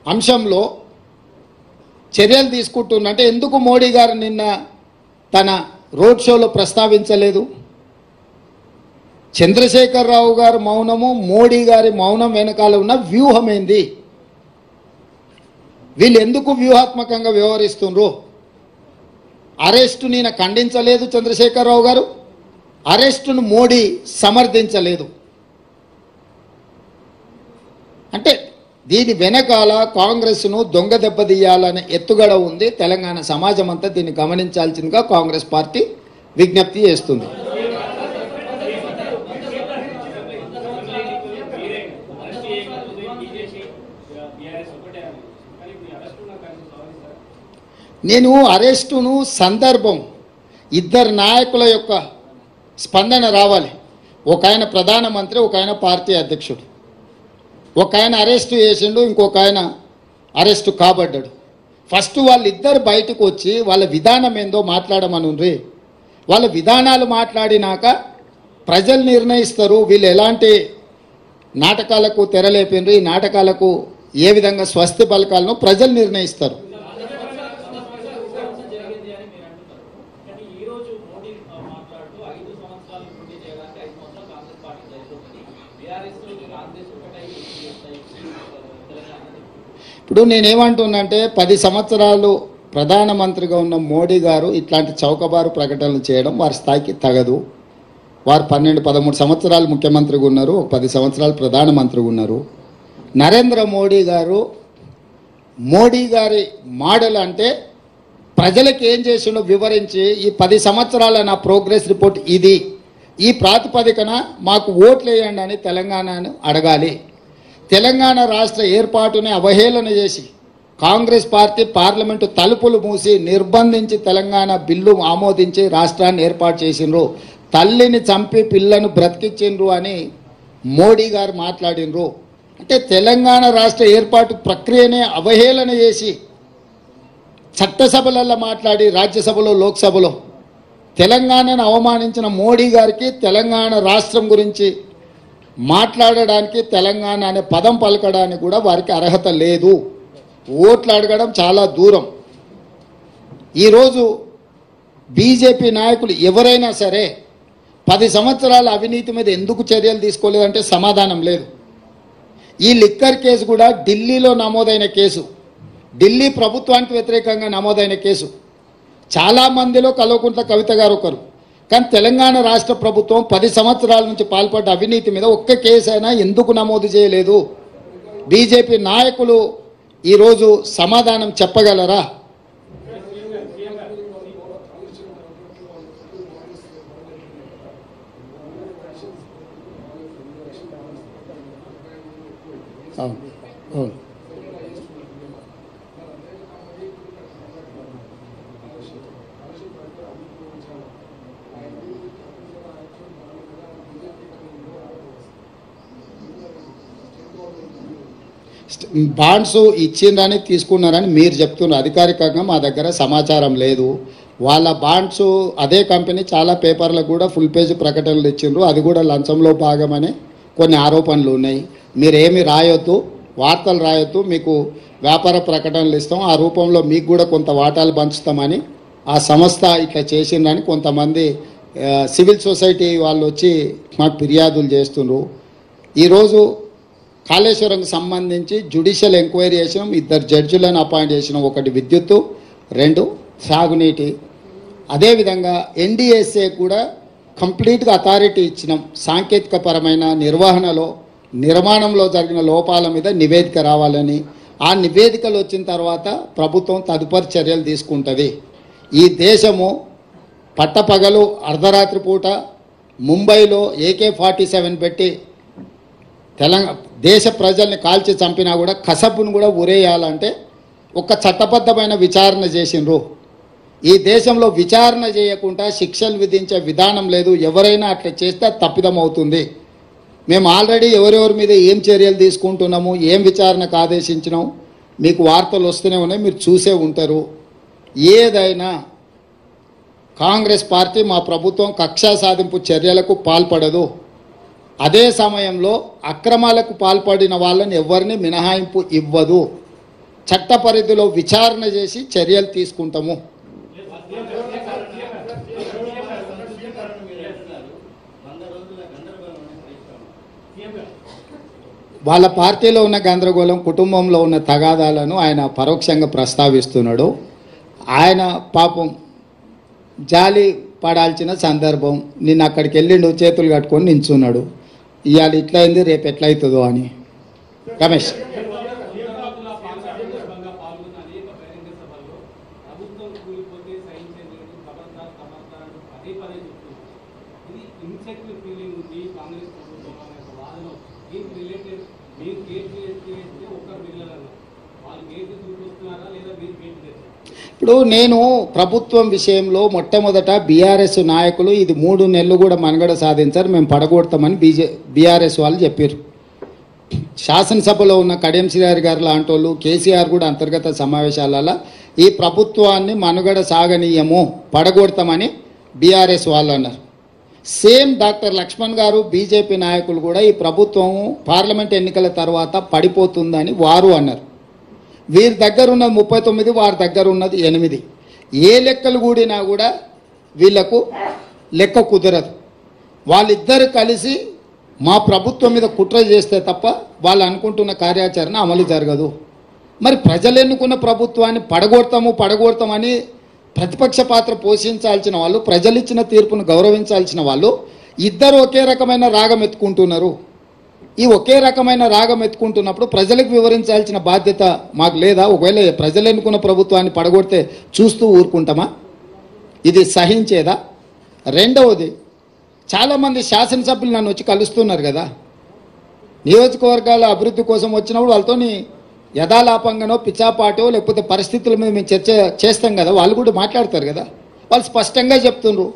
[SPEAKER 2] అంశంలో చర్యలు తీసుకుంటున్నంటే ఎందుకు మోడీ గారు నిన్న తన రోడ్ షోలో ప్రస్తావించలేదు? చంద్రశేఖరరావు గారు మౌనము, మోడీ గారి మౌనం వెనకాల ఉన్న వ్యూహం ఏంది? వీళ్ళు ఎందుకు వ్యూహాత్మకంగా వ్యవహరిస్తున్నారు? అరెస్టు నేను ఖండించలేదు చంద్రశేఖరరావు గారు, అరెస్టును మోడీ సమర్థించలేదు. అంటే దీని వెనకాల కాంగ్రెస్ను దొంగ దెబ్బతీయాలనే ఎత్తుగడ ఉంది. తెలంగాణ సమాజం అంతా దీన్ని గమనించాల్సిందిగా కాంగ్రెస్ పార్టీ విజ్ఞప్తి చేస్తుంది. నేను అరెస్టును సందర్భం, ఇద్దరు నాయకుల యొక్క స్పందన రావాలి. ఒక ఆయన ప్రధానమంత్రి, ఒక ఆయన పార్టీ అధ్యక్షుడు. ఒక ఆయన అరెస్టు చేసిండు, ఇంకొక ఆయన అరెస్టు కాబడ్డాడు. ఫస్ట్ వాళ్ళిద్దరు బయటకు వచ్చి వాళ్ళ విధానం ఏందో మాట్లాడమనుండ్రి. వాళ్ళ విధానాలు మాట్లాడినాక ప్రజలు నిర్ణయిస్తారు వీళ్ళు ఎలాంటి నాటకాలకు తెరలేపిండ్రు, ఈ నాటకాలకు ఏ విధంగా స్వస్తి పలకాలను ప్రజలు నిర్ణయిస్తారు. ఇప్పుడు నేనేమంటున్నానంటే 10 సంవత్సరాలు ప్రధానమంత్రిగా ఉన్న మోడీ గారు ఇట్లాంటి చౌకబారు ప్రకటనలు చేయడం వారి స్థాయికి తగదు. వారు 12-13 సంవత్సరాలు ముఖ్యమంత్రిగా ఉన్నారు, 10 సంవత్సరాలు ప్రధానమంత్రిగా ఉన్నారు. నరేంద్ర మోడీ గారు, మోడీ గారి మోడల్ అంటే ప్రజలకు ఏం చేసిండో వివరించి ఈ 10 సంవత్సరాల నా ప్రోగ్రెస్ రిపోర్ట్ ఇది, ఈ ప్రాతిపదికన మాకు ఓట్లు వేయండి అని తెలంగాణను అడగాలి. తెలంగాణ రాష్ట్ర ఏర్పాటుని అవహేళన చేసి కాంగ్రెస్ పార్టీ పార్లమెంటు తలుపులు మూసి నిర్బంధించి తెలంగాణ బిల్లు ఆమోదించి రాష్ట్రాన్ని ఏర్పాటు చేసిండ్రు. తల్లిని చంపి పిల్లను బ్రతికించిండ్రు అని మోడీ గారు మాట్లాడినరు. అంటే తెలంగాణ రాష్ట్ర ఏర్పాటు ప్రక్రియనే అవహేళన చేసి చట్టసభలలో మాట్లాడి రాజ్యసభలో, లోక్సభలో తెలంగాణను అవమానించిన మోడీ గారికి తెలంగాణ రాష్ట్రం గురించి మాట్లాడడానికి, తెలంగాణ అనే పదం పలకడానికి కూడా వారికి అర్హత లేదు. ఓట్లు అడగడం చాలా దూరం. ఈరోజు బీజేపీ నాయకులు ఎవరైనా సరే 10 సంవత్సరాల అవినీతి మీద ఎందుకు చర్యలు తీసుకోలేదంటే సమాధానం లేదు. ఈ లిక్కర్ కేసు కూడా ఢిల్లీలో నమోదైన కేసు, ఢిల్లీ ప్రభుత్వానికి వ్యతిరేకంగా నమోదైన కేసు. చాలామందిలో కల్వకుంట్ల కవిత గారు ఒకరు. కానీ తెలంగాణ రాష్ట్ర ప్రభుత్వం 10 సంవత్సరాల నుంచి పాల్పడ్డ అవినీతి మీద ఒక్క కేసు అయినా ఎందుకు నమోదు చేయలేదు? బీజేపీ నాయకులు ఈరోజు సమాధానం చెప్పగలరా? అవును. బాండ్స్ ఇచ్చిండ్రని తీసుకున్నారని మీరు చెప్తున్నారు. అధికారికంగా మా దగ్గర సమాచారం లేదు. వాళ్ళ బాండ్స్ అదే కంపెనీ చాలా పేపర్లకు కూడా ఫుల్ పేజ్ ప్రకటనలు ఇచ్చిండ్రు. అది కూడా లంచంలో భాగమని కొన్ని ఆరోపణలు ఉన్నాయి. మీరేమి రాయొద్దు, వార్తలు రాయొద్దు, మీకు వ్యాపార ప్రకటనలు ఇస్తాం, ఆ రూపంలో మీకు కూడా కొంత వాటాలు పంచుతామని ఆ సంస్థ ఇట్లా చేసిండ్రని కొంతమంది సివిల్ సొసైటీ వాళ్ళు వచ్చి మాకు ఫిర్యాదులు చేస్తుండ్రు. ఈరోజు కాళేశ్వరంకి సంబంధించి జ్యుడిషియల్ ఎంక్వైరీ చేసినాం, 2 జడ్జిలను అపాయింట్ చేసినాం. ఒకటి విద్యుత్తు, 2 సాగునీటి. అదేవిధంగా ఎన్డీఎస్ఏ కూడా కంప్లీట్గా అథారిటీ ఇచ్చినాం. సాంకేతికపరమైన నిర్వహణలో, నిర్మాణంలో జరిగిన లోపాల మీద నివేదిక రావాలని. ఆ నివేదికలు వచ్చిన తర్వాత ప్రభుత్వం తదుపరి చర్యలు తీసుకుంటుంది. ఈ దేశము పట్టపగలు అర్ధరాత్రి పూట ముంబైలో AK-47 పెట్టి దేశ ప్రజల్ని కాల్చి చంపినా కూడా కసబును కూడా ఉరేయాలంటే ఒక చట్టబద్ధమైన విచారణ చేసిండ్రు. ఈ దేశంలో విచారణ చేయకుండా శిక్షలు విధించే విధానం లేదు. ఎవరైనా అట్లా చేస్తే తప్పిదం అవుతుంది. మేము ఆల్రెడీ ఎవరెవరి మీద ఏం చర్యలు తీసుకుంటున్నాము, ఏం విచారణకు ఆదేశించినాము మీకు వార్తలు వస్తూనే ఉన్నాయి, మీరు చూసే ఉంటారు. ఏదైనా కాంగ్రెస్ పార్టీ మా ప్రభుత్వం కక్షా సాధింపు చర్యలకు పాల్పడదు. అదే సమయంలో అక్రమాలకు పాల్పడిన వాళ్ళని ఎవరిని మినహాయింపు ఇవ్వదు. చట్ట పరిధిలో విచారణ చేసి చర్యలు తీసుకుంటాము. వాళ్ళ పార్టీలో ఉన్న గందరగోళం, కుటుంబంలో ఉన్న తగాదాలను ఆయన పరోక్షంగా ప్రస్తావిస్తున్నాడు. ఆయన పాపం జాలి పడాల్సిన సందర్భం. నిన్న అక్కడికి వెళ్ళిండు, చేతులు కట్టుకొని నించున్నాడు. ఇవాళ ఇట్లయింది, రేపు ఎట్లయితుందో అని. రమేష్, ఇప్పుడు నేను ప్రభుత్వం విషయంలో మొట్టమొదట బీఆర్ఎస్ నాయకులు ఇది 3 నెలలు కూడా మనుగడ సాధించారు, మేము పడగొడతామని బీఆర్ఎస్ వాళ్ళు చెప్పారు. శాసనసభలో ఉన్న కడియం శ్రీహరి గారు లాంటి వాళ్ళు, కేసీఆర్ కూడా అంతర్గత సమావేశాలలో ఈ ప్రభుత్వాన్ని మనుగడ సాగనీయము, పడగొడతామని బీఆర్ఎస్ వాళ్ళు అన్నారు. సేమ్ డాక్టర్ లక్ష్మణ్ గారు బీజేపీ నాయకులు కూడా ఈ ప్రభుత్వం పార్లమెంట్ ఎన్నికల తర్వాత పడిపోతుందని వారు అన్నారు. వీరి దగ్గర ఉన్నది 39, వారి దగ్గర ఉన్నది 8. ఏ లెక్కలు కూడినా కూడా వీళ్లకు లెక్క కుదరదు. వాళ్ళిద్దరు కలిసి మా ప్రభుత్వం మీద కుట్ర చేస్తే తప్ప వాళ్ళు అనుకుంటున్న కార్యాచరణ అమలు జరగదు. మరి ప్రజలు ఎన్నుకున్న ప్రభుత్వాన్ని పడగొడతామని ప్రతిపక్ష పాత్ర పోషించాల్సిన వాళ్ళు, ప్రజలు ఇచ్చిన తీర్పును గౌరవించాల్సిన వాళ్ళు ఇద్దరు ఒకే రకమైన రాగం ఎత్తుకుంటున్నారు. ఈ ఒకే రకమైన రాగం ఎత్తుకుంటున్నప్పుడు ప్రజలకు వివరించాల్సిన బాధ్యత మాకు లేదా? ఒకవేళ ప్రజలు ఎన్నుకున్న ప్రభుత్వాన్ని పడగొడితే చూస్తూ ఊరుకుంటామా? ఇది సహించేదా? రెండవది, చాలామంది శాసనసభ్యులు నన్ను వచ్చి కలుస్తున్నారు కదా, నియోజకవర్గాల అభివృద్ధి కోసం వచ్చినప్పుడు వాళ్ళతో యథాలాపంగానో పిచ్చాపాటో లేకపోతే పరిస్థితుల మీద మేము చర్చ చేస్తాం కదా, వాళ్ళు కూడా మాట్లాడతారు కదా. వాళ్ళు స్పష్టంగా చెప్తున్నారు,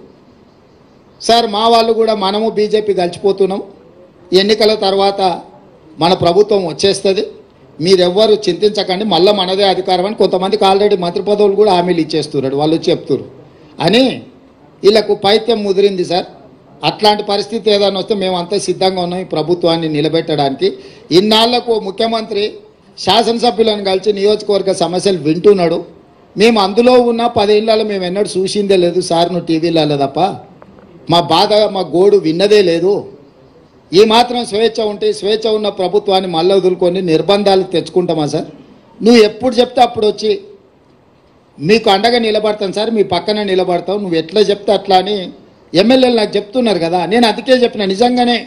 [SPEAKER 2] సార్ మా వాళ్ళు కూడా మనము బీజేపీ కలిసిపోతున్నాం, ఎన్నికల తర్వాత మన ప్రభుత్వం వచ్చేస్తుంది, మీరెవ్వరు చింతించకండి, మళ్ళీ మనదే అధికారం అని కొంతమందికి ఆల్రెడీ మంత్రి పదవులు కూడా హామీలు ఇచ్చేస్తున్నారు. వాళ్ళు చెప్తున్నారు అని వీళ్ళకు పైత్యం ముదిరింది సార్. అట్లాంటి పరిస్థితి ఏదైనా వస్తే మేమంతా సిద్ధంగా ఉన్నాం ఈ ప్రభుత్వాన్ని నిలబెట్టడానికి. ఇన్నాళ్లకు ముఖ్యమంత్రి శాసనసభ్యులను కలిసి నియోజకవర్గ సమస్యలు వింటున్నాడు. మేము అందులో ఉన్న 10 ఏళ్ళలో మేము ఎన్నడూ చూసిందే లేదు సార్, నువ్వు టీవీలలో తప్ప మా బాధ మా గోడు విన్నదే లేదు. ఈ మాత్రం స్వేచ్ఛ ఉంటే స్వేచ్ఛ ఉన్న ప్రభుత్వాన్ని మళ్ళీ వదులుకొని నిర్బంధాలు తెచ్చుకుంటామా సార్? నువ్వు ఎప్పుడు చెప్తే అప్పుడు వచ్చి మీకు అండగా నిలబడతాను సార్, మీ పక్కన నిలబడతావు, నువ్వు ఎట్లా చెప్తే అట్లా అని ఎమ్మెల్యేలు నాకు చెప్తున్నారు కదా. నేను అందుకే చెప్పిన, నిజంగానే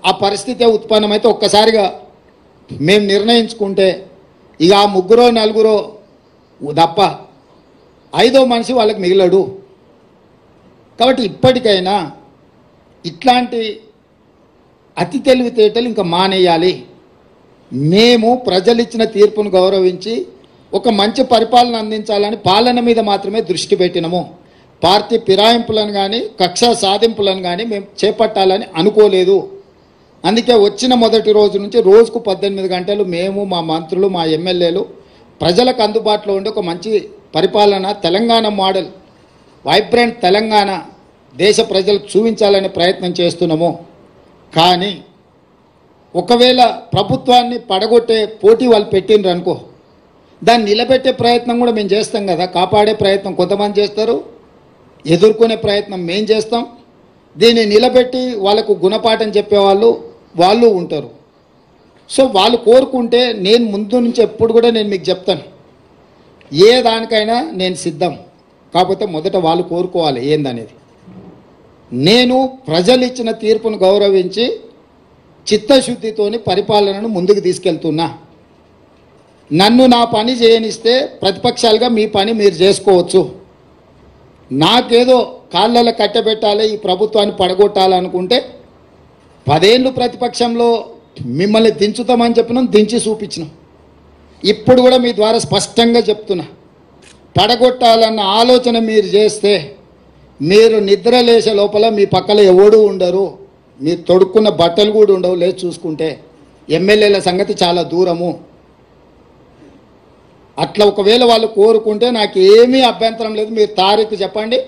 [SPEAKER 2] ఆ పరిస్థితి ఉత్పన్నమైతే ఒక్కసారిగా మేము నిర్ణయించుకుంటే ఇక ఆ 3-4 తప్ప 5వ మనిషి వాళ్ళకి మిగిలడు. కాబట్టి ఇప్పటికైనా ఇట్లాంటి అతి తెలివితేటలు ఇంకా మానేయాలి. మేము ప్రజలిచ్చిన తీర్పును గౌరవించి ఒక మంచి పరిపాలన అందించాలని పాలన మీద మాత్రమే దృష్టి పెట్టినాము. పార్టీ ఫిరాయింపులను కానీ కక్ష సాధింపులను కానీ మేము చేపట్టాలని అనుకోలేదు. అందుకే వచ్చిన మొదటి రోజు నుంచి రోజుకు 18 గంటలు మేము, మా మంత్రులు, మా ఎమ్మెల్యేలు ప్రజలకు అందుబాటులో ఉండి ఒక మంచి పరిపాలన, తెలంగాణ మోడల్, వైబ్రెంట్ తెలంగాణ దేశ ప్రజలకు చూపించాలనే ప్రయత్నం చేస్తున్నాము. కానీ ఒకవేళ ప్రభుత్వాన్ని పడగొట్టే పోటీ వాళ్ళు పెట్టిండ్రు అనుకో, దాన్ని నిలబెట్టే ప్రయత్నం కూడా మేము చేస్తాం కదా. కాపాడే ప్రయత్నం కొంతమంది చేస్తారు, ఎదుర్కొనే ప్రయత్నం మేము చేస్తాం. దీన్ని నిలబెట్టి వాళ్ళకు గుణపాఠం చెప్పేవాళ్ళు వాళ్ళు ఉంటారు. సో వాళ్ళు కోరుకుంటే నేను ముందు నుంచి ఎప్పుడు కూడా నేను మీకు చెప్తాను, ఏ దానికైనా నేను సిద్ధం. కాకపోతే మొదట వాళ్ళు కోరుకోవాలి ఏందనేది. నేను ప్రజలు ఇచ్చిన తీర్పును గౌరవించి చిత్తశుద్ధితోని పరిపాలనను ముందుకు తీసుకెళ్తున్నా. నన్ను నా పని చేయనిస్తే ప్రతిపక్షాలుగా మీ పని మీరు చేసుకోవచ్చు. నాకేదో కాళ్ళలో కట్టబెట్టాలి, ఈ ప్రభుత్వాన్ని పడగొట్టాలనుకుంటే 10 ఏళ్ళు ప్రతిపక్షంలో మిమ్మల్ని దించుతామని చెప్పినాం, దించి చూపించినాం. ఇప్పుడు కూడా మీ ద్వారా స్పష్టంగా చెప్తున్నా, పడగొట్టాలన్న ఆలోచన మీరు చేస్తే మీరు నిద్ర లేచే లోపల మీ పక్కన ఎవడు ఉండరు, మీరు తొడుక్కున్న బట్టలు కూడా ఉండవు. లేదు చూసుకుంటే ఎమ్మెల్యేల సంగతి చాలా దూరము. అట్లా ఒకవేళ వాళ్ళు కోరుకుంటే నాకు ఏమీ అభ్యంతరం లేదు. మీరు తారీఖు చెప్పండి,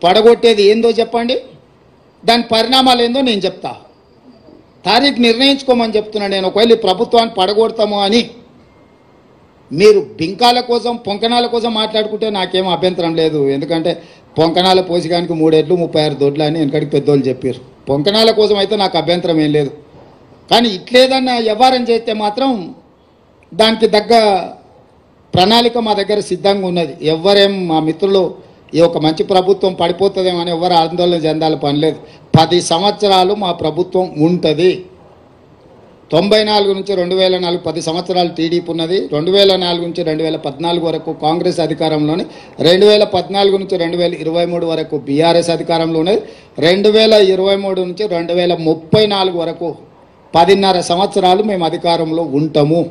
[SPEAKER 2] పడగొట్టేది ఏందో చెప్పండి, దాని పరిణామాలు ఏందో నేను చెప్తా. తారీఖు నిర్ణయించుకోమని చెప్తున్నాను నేను. ఒకవేళ ఈ ప్రభుత్వాన్ని పడగొడతాము అని మీరు బింకాల కోసం పొంకనాల కోసం మాట్లాడుకుంటే నాకేం అభ్యంతరం లేదు. ఎందుకంటే పొంకనాల పోసిగానికి 3 ఎడ్లు 36 దొడ్లు అని వెనకడికి పెద్దోళ్ళు చెప్పారు. పొంకనాల కోసం అయితే నాకు అభ్యంతరం ఏం లేదు. కానీ ఇట్లేదన్నా వ్యవహారం చేస్తే మాత్రం దానికి తగ్గ ప్రణాళిక మా దగ్గర సిద్ధంగా ఉన్నది. ఎవరేం మా మిత్రులు ఈ ఒక మంచి ప్రభుత్వం పడిపోతుందేమని ఎవరు ఆందోళన చెందాలి పని లేదు. 10 సంవత్సరాలు మా ప్రభుత్వం ఉంటుంది. 94 నుంచి 2004 10 సంవత్సరాలు టీడీపీ ఉన్నది. 2004 నుంచి 2014 వరకు కాంగ్రెస్ అధికారంలోనే, 2014 నుంచి 2023 వరకు బీఆర్ఎస్ అధికారంలో ఉన్నది. 2023 నుంచి 2034 వరకు 10.5 సంవత్సరాలు మేము అధికారంలో ఉంటాము.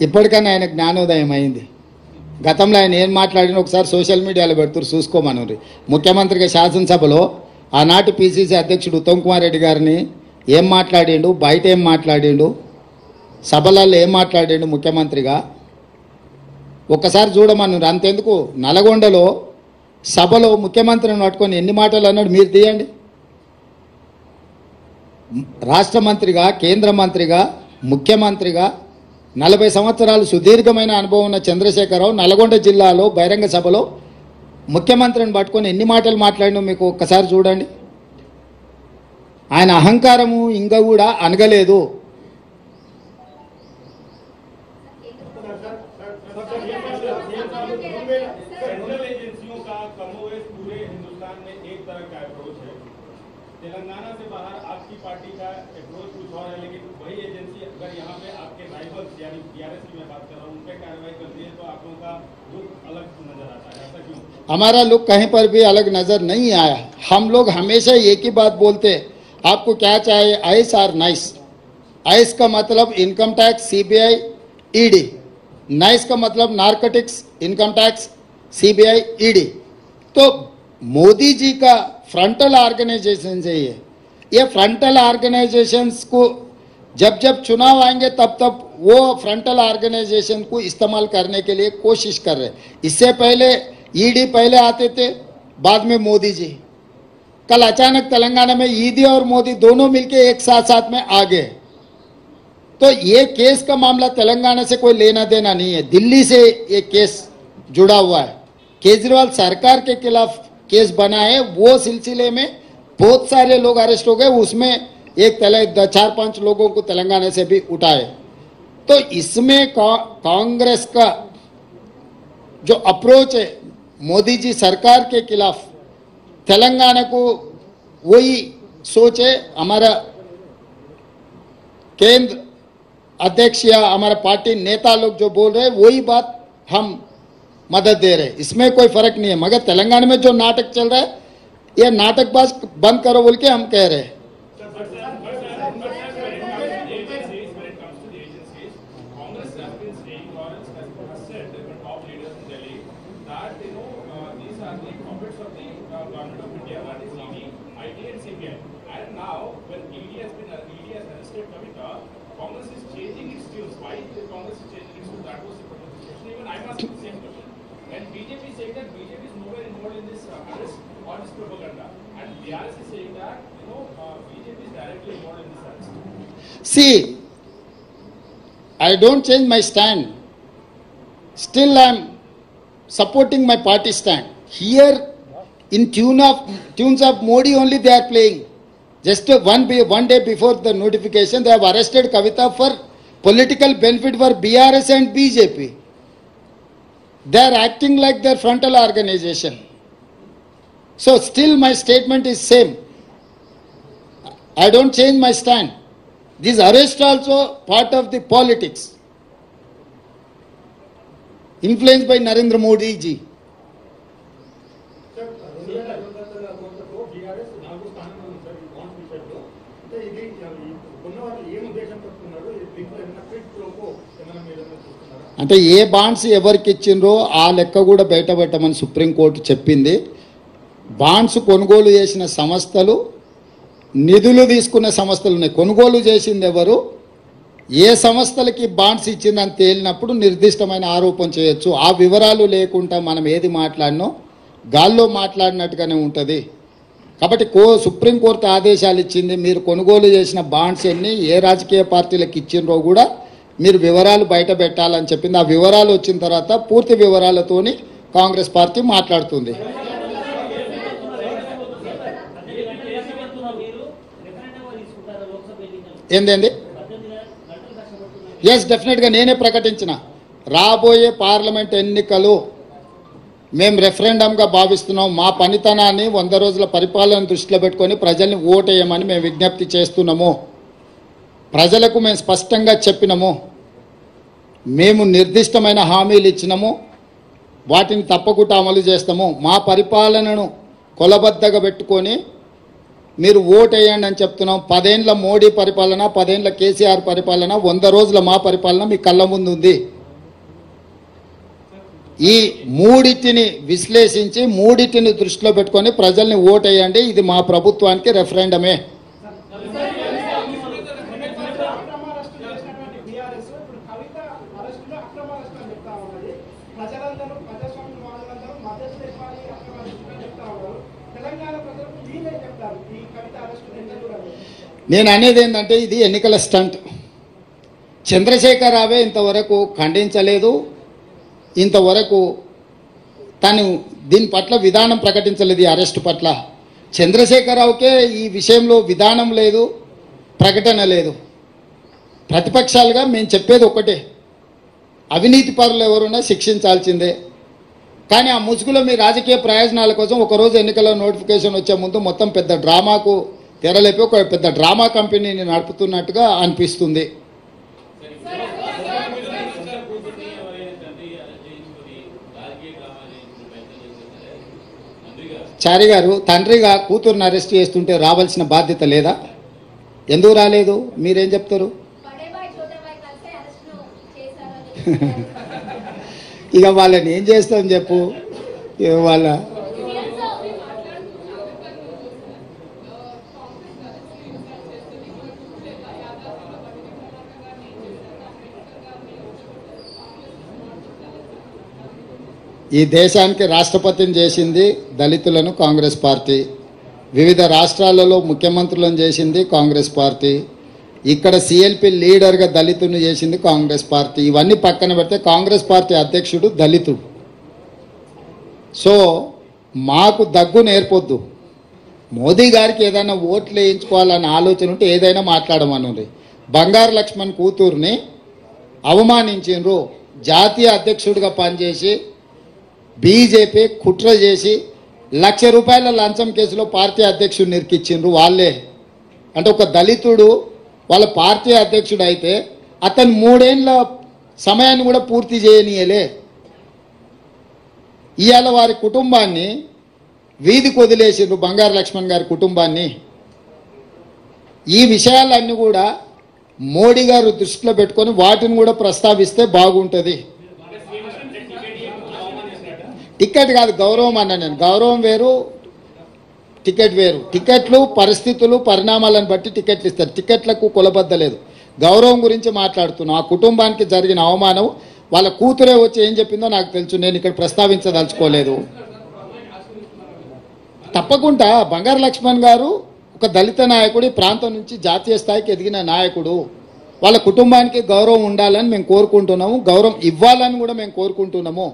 [SPEAKER 2] ఇప్పటికన్నా ఆయన జ్ఞానోదయం అయింది. గతంలో ఆయన ఏం మాట్లాడిన ఒకసారి సోషల్ మీడియాలో పెడుతున్నారు, చూసుకోమని. ముఖ్యమంత్రిగా శాసనసభలో ఆనాటి పిసిసి అధ్యక్షుడు ఉత్తమ్ కుమార్ రెడ్డి గారిని ఏం మాట్లాడిండు, బయట ఏం మాట్లాడిండు, సభలలో ఏం మాట్లాడిండు ముఖ్యమంత్రిగా ఒక్కసారి చూడమన్నారు. అంతెందుకు నల్గొండలో సభలో ముఖ్యమంత్రిని పట్టుకొని ఎన్ని మాటలు అన్నాడు మీరు తీయండి. రాష్ట్ర మంత్రిగా, కేంద్ర మంత్రిగా, ముఖ్యమంత్రిగా 40 సంవత్సరాలు సుదీర్ఘమైన అనుభవం ఉన్న చంద్రశేఖరరావు నల్గొండ జిల్లాలో బహిరంగ సభలో ముఖ్యమంత్రిని పట్టుకొని ఎన్ని మాటలు మాట్లాడినా మీకు ఒక్కసారి చూడండి. ఆయన అహంకారము ఇంకా కూడా అనగలేదు.
[SPEAKER 1] तेलंगाना से बाहर आपकी पार्टी का अप्रोच कुछ और है, लेकिन वही एजेंसी अगर यहाँ पे आपके राइवल्स यानी बीआरएस की मैं बात कर रहा हूँ उन पे कार्रवाई करती है तो आप लोगों का लुक अलग नजर आता है, ऐसा क्यों?
[SPEAKER 2] हमारा लुक कहीं पर भी अलग नजर नहीं आया. हम लोग हमेशा एक ही बात बोलते हैं, आपको क्या चाहिए, आइस और नाइस. आइस का मतलब income tax CBI ED, nice का मतलब narcotics income tax CBI ED. तो मोदी जी का फ्रंटल ऑर्गेनाइजेशन है ये फ्रंटल ऑर्गेनाइजेशंस को जब जब चुनाव आएंगे तब तब वो फ्रंटल ऑर्गेनाइजेशन को इस्तेमाल करने के लिए कोशिश कर रहे. इससे पहले ईडी पहले आते थे, बाद में मोदी जी. कल अचानक तेलंगाना में ईडी और मोदी दोनों मिलके एक साथ में आ गए. तो ये केस का मामला तेलंगाना से कोई लेना देना नहीं है, दिल्ली से ये केस जुड़ा हुआ है. केजरीवाल सरकार के खिलाफ केस बना है, वो सिलसिले में बहुत सारे लोग अरेस्ट हो गए. उसमें एक 4-5 लोगों को तेलंगाना से भी उठाए. तो इसमें कांग्रेस का जो अप्रोच है मोदी जी सरकार के खिलाफ, तेलंगाना को वही सोच है. हमारा केंद्र अध्यक्ष या हमारा पार्टी नेता लोग जो बोल रहे हैं वही बात हम मदद दे रहे हैं, इसमें कोई फर्क नहीं है. मगर तेलंगाना में जो नाटक चल रहा है ये नाटकबाज बंद करो बोल के हम कह रहे हैं.
[SPEAKER 1] And BJP is saying that BJP is nowhere involved in this arrest or this propaganda, and BRS is saying that BJP is directly involved in this arrest.
[SPEAKER 2] See, I don't change my stand. Still, I am supporting my party stand. Here, in tunes of Modi only they are playing. Just one day before the notification, they have arrested Kavita for political benefit for BRS and BJP. They are acting like their frontal organization. So still my statement is same. I don't change my stand. This arrest also part of the politics influenced by Narendra Modi ji. అంటే ఏ బాండ్స్ ఎవరికి ఇచ్చిండ్రో ఆ లెక్క కూడా బయటపెట్టమని సుప్రీంకోర్టు చెప్పింది. బాండ్స్ కొనుగోలు చేసిన సంస్థలు, నిధులు తీసుకున్న సంస్థలు ఉన్నాయి. కొనుగోలు చేసింది ఎవరు, ఏ సంస్థలకి బాండ్స్ ఇచ్చిందని తేలినప్పుడు నిర్దిష్టమైన ఆరోపణ చేయొచ్చు. ఆ వివరాలు లేకుండా మనం ఏది మాట్లాడినో గాల్లో మాట్లాడినట్టుగానే ఉంటుంది. కాబట్టి సుప్రీంకోర్టు ఆదేశాలు ఇచ్చింది, మీరు కొనుగోలు చేసిన బాండ్స్ ఎన్ని, ఏ రాజకీయ పార్టీలకు ఇచ్చిండ్రో కూడా మీరు వివరాలు బయట పెట్టాలని చెప్పింది. ఆ వివరాలు వచ్చిన తర్వాత పూర్తి వివరాలతోని కాంగ్రెస్ పార్టీ మాట్లాడుతుంది. ఏందేంది? ఎస్, డెఫినెట్గా నేనే ప్రకటించిన రాబోయే పార్లమెంట్ ఎన్నికలు మేము రెఫరెండంగా భావిస్తున్నాం. మా పనితనాన్ని 100 రోజుల పరిపాలన దృష్టిలో పెట్టుకొని ప్రజల్ని ఓటేయమని మేము విజ్ఞప్తి చేస్తున్నాము. ప్రజలకు మేము స్పష్టంగా చెప్పినాము, మేము నిర్దిష్టమైన హామీలు ఇచ్చినాము, వాటిని తప్పకుండా అమలు చేస్తాము. మా పరిపాలనను కొలబద్దగా పెట్టుకొని మీరు ఓటేయండి అని చెప్తున్నాం. 10 ఏళ్ల మోడీ పరిపాలన, 10 ఏళ్ల కేసీఆర్ పరిపాలన, 100 రోజుల మా పరిపాలన మీ కళ్ళ ముందు ఉంది. ఈ మూడింటిని విశ్లేషించి మూడింటిని దృష్టిలో పెట్టుకొని ప్రజల్ని ఓటేయండి, ఇది మా ప్రభుత్వానికి రెఫరెండమే. నేను అనేది ఏంటంటే ఇది ఎన్నికల స్టంట్. చంద్రశేఖర్ రావే ఇంతవరకు ఖండించలేదు, ఇంతవరకు తను దీని పట్ల విధానం ప్రకటించలేదు. ఈ అరెస్టు పట్ల చంద్రశేఖరరావుకే ఈ విషయంలో విధానం లేదు, ప్రకటన లేదు. ప్రతిపక్షాలుగా మేము చెప్పేది ఒకటే, అవినీతి పరులు ఎవరున్నా శిక్షించాల్సిందే. కానీ ఆ ముసుగులో మీ రాజకీయ ప్రయోజనాల కోసం ఒకరోజు ఎన్నికల నోటిఫికేషన్ వచ్చే ముందు మొత్తం పెద్ద డ్రామాకు తెరలేపి ఒక పెద్ద డ్రామా కంపెనీని నడుపుతున్నట్టుగా అనిపిస్తుంది. చారి గారు, తండ్రిగా కూతురుని అరెస్ట్ చేస్తుంటే రావాల్సిన బాధ్యత లేదా? ఎందుకు రాలేదు? మీరేం చెప్తారు? ఇక వాళ్ళని ఏం చేస్తాం చెప్పు. వాళ్ళ ఈ దేశానికి రాష్ట్రపతిని చేసింది దళితులను కాంగ్రెస్ పార్టీ, వివిధ రాష్ట్రాలలో ముఖ్యమంత్రులను చేసింది కాంగ్రెస్ పార్టీ, ఇక్కడ సిఎల్పి లీడర్గా దళితుని చేసింది కాంగ్రెస్ పార్టీ. ఇవన్నీ పక్కన పెడితే కాంగ్రెస్ పార్టీ అధ్యక్షుడు దళితుడు. సో మాకు దగ్గు నేర్పొద్దు. మోదీ గారికి ఏదైనా ఓట్లు వేయించుకోవాలన్న ఆలోచన ఉంటే ఏదైనా మాట్లాడమనుంది. బంగారు లక్ష్మణ్ కూతుర్ని అవమానించిండ్రు, జాతీయ అధ్యక్షుడిగా పనిచేసి బీజేపీ కుట్ర చేసి ₹1,00,000 లంచం కేసులో పార్టీ అధ్యక్షుడిని ఇరికిచ్చిండ్రు వాళ్ళే. అంటే ఒక దళితుడు వాళ్ళ పార్టీ అధ్యక్షుడు అయితే అతను 3 ఏళ్ల సమయాన్ని కూడా పూర్తి చేయనీయలే. ఇవాళ వారి కుటుంబాన్ని వీధికి వదిలేసిండ్రు, బంగారు లక్ష్మణ్ గారి కుటుంబాన్ని. ఈ విషయాలన్నీ కూడా మోడీ గారు దృష్టిలో పెట్టుకొని వాటిని కూడా ప్రస్తావిస్తే బాగుంటుంది. టికెట్ కాదు, గౌరవం అన్నా నేను. గౌరవం వేరు, టికెట్ వేరు. టికెట్లు పరిస్థితులు పరిణామాలను బట్టి టికెట్లు ఇస్తారు. టికెట్లకు కొలబద్దలేదు. గౌరవం గురించి మాట్లాడుతున్నాం. ఆ కుటుంబానికి జరిగిన అవమానం వాళ్ళ కూతురే వచ్చి ఏం చెప్పిందో నాకు తెలుసు, నేను ఇక్కడ ప్రస్తావించదలుచుకోలేదు. తప్పకుండా బంగారు లక్ష్మణ్ గారు ఒక దళిత నాయకుడు, ఈ ప్రాంతం నుంచి జాతీయ స్థాయికి ఎదిగిన నాయకుడు. వాళ్ళ కుటుంబానికి గౌరవం ఉండాలని మేము కోరుకుంటున్నాము, గౌరవం ఇవ్వాలని కూడా మేము కోరుకుంటున్నాము.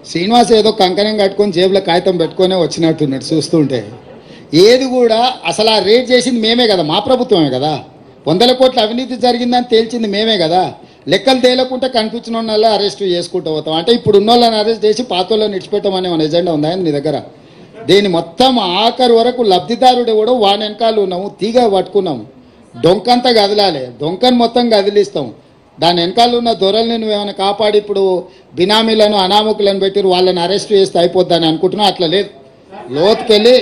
[SPEAKER 2] శ్రీనివాస్ ఏదో కంకణం కట్టుకొని జేబులో కాగితం పెట్టుకునే వచ్చినట్టున్నాడు చూస్తుంటే. ఏది కూడా అసలు ఆ రేట్ చేసింది మేమే కదా, మా ప్రభుత్వమే కదా. 100 కోట్ల అవినీతి జరిగిందని తేల్చింది మేమే కదా. లెక్కలు తేలకుండా కనిపించిన వాళ్ళ అరెస్ట్ చేసుకుంటూ పోతాం. అంటే ఇప్పుడు ఉన్న వాళ్ళని అరెస్ట్ చేసి పాత వాళ్ళని ఇడిచిపెట్టమనే మన ఎజెండా ఉందా నీ దగ్గర? దీని మొత్తం ఆఖరి వరకు లబ్ధిదారుడు ఎవడో వాని వెనకాల ఉన్నాము, తీగ పట్టుకున్నాము. డొంకంతా కదలాలి, డొంకను మొత్తం కదిలిస్తాం. దాని వెనకాల ఉన్న దొరల్ని నువ్వేమైనా కాపాడి ఇప్పుడు బినామీలను అనామకులను పెట్టి వాళ్ళని అరెస్ట్ చేస్తే అయిపోద్దని అనుకుంటున్నావు. అట్లా లేదు, లోతుకెళ్ళి.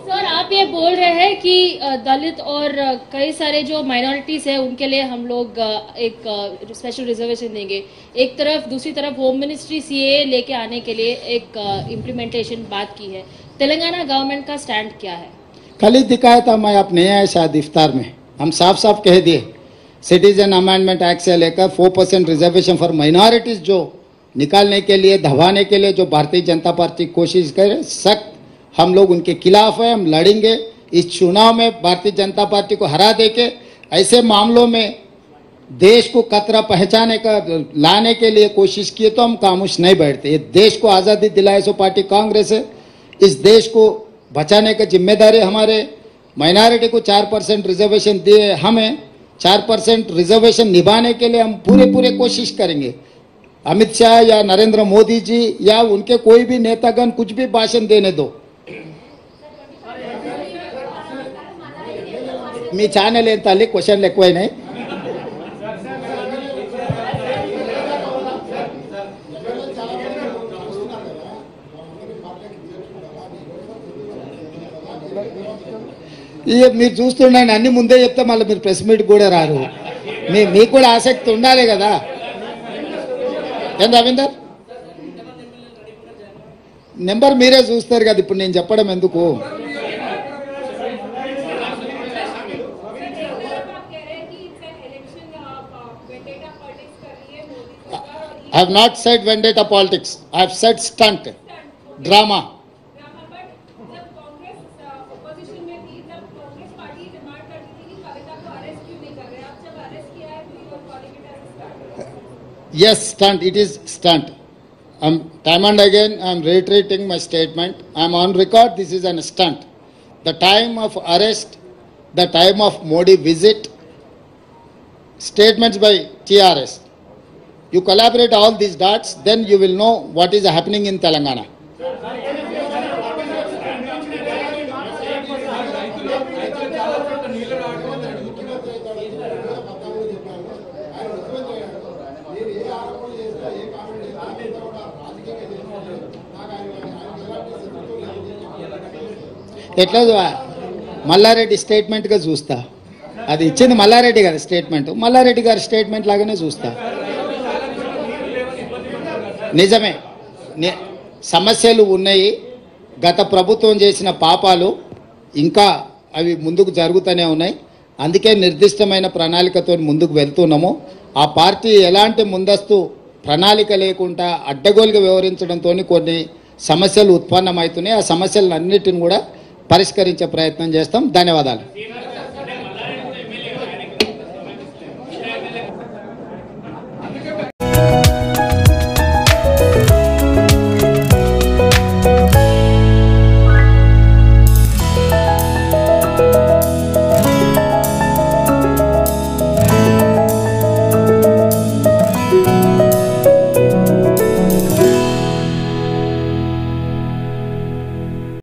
[SPEAKER 3] सर आप ये बोल रहे हैं कि दलित और कई सारे जो माइनॉरिटीज है उनके लिए हम लोग एक स्पेशल रिजर्वेशन देंगे एक तरफ, दूसरी तरफ होम मिनिस्ट्री सीएए लेके आने के लिए एक इम्प्लीमेंटेशन बात की है. तेलंगाना गवर्नमेंट का स्टैंड क्या है?
[SPEAKER 2] कल ही दिखाया था मैं, आप नहीं आए शायद इफ्तार में. हम साफ साफ कह दिए सिटीजन अमेंडमेंट एक्ट से लेकर 4% रिजर्वेशन फॉर माइनॉरिटीज जो निकालने के लिए, दबाने के लिए जो भारतीय जनता पार्टी कोशिश करे, सख्त हम लोग उनके खिलाफ है. हम लड़ेंगे इस चुनाव में, भारतीय जनता पार्टी को हरा देके ऐसे मामलों में देश को खतरा पहचाने का लाने के लिए कोशिश किए तो हम खामोश नहीं बैठते. ये देश को आज़ादी दिलाए सो पार्टी कांग्रेस है. इस देश को बचाने का जिम्मेदारी हमारे. माइनॉरिटी को 4% रिजर्वेशन दिए, हमें 4% रिजर्वेशन निभाने के लिए हम पूरे कोशिश करेंगे. अमित शाह या नरेंद्र मोदी जी या उनके कोई भी नेतागण कुछ भी भाषण देने दो, మీ ఛానల్ ఏం తల్లి క్వశ్చన్లు ఎక్కువైనాయి. ఇక మీరు చూస్తుండండి, అన్ని ముందే చెప్తే మళ్ళీ మీరు ప్రెస్ మీట్ కూడా రారు. మీకు కూడా ఆసక్తి ఉండాలి కదా. ఏం రవీందర్, నెంబర్ మీరే చూస్తారు కదా, ఇప్పుడు నేను చెప్పడం ఎందుకు. I have not said vendetta politics. I have said stunt, drama. Yes, stunt. It is stunt. Time and again, I am reiterating my statement. I am on record. This is an stunt. The time of arrest, the time of Modi visit, statements by TRS. You collaborate all these dots, then you will know what is happening in Telangana. ఎట్లా మల్లారెడ్డి స్టేట్మెంట్గా చూస్తా. అది ఇచ్చింది మల్లారెడ్డి గారి స్టేట్మెంట్, మల్లారెడ్డి గారి స్టేట్మెంట్ లాగానే చూస్తా. నిజమే, సమస్యలు ఉన్నాయి. గత ప్రభుత్వం చేసిన పాపాలు ఇంకా అవి ముందుకు జరుగుతూనే ఉన్నాయి. అందుకే నిర్దిష్టమైన ప్రణాళికతో ముందుకు వెళ్తున్నాము. ఆ పార్టీ ఎలాంటి ముందస్తు ప్రణాళిక లేకుండా అడ్డగోలుగా వ్యవహరించడంతో కొన్ని సమస్యలు ఉత్పన్నమవుతున్నాయి. ఆ సమస్యలన్నిటిని కూడా పరిష్కరించే ప్రయత్నం చేస్తాం. ధన్యవాదాలు.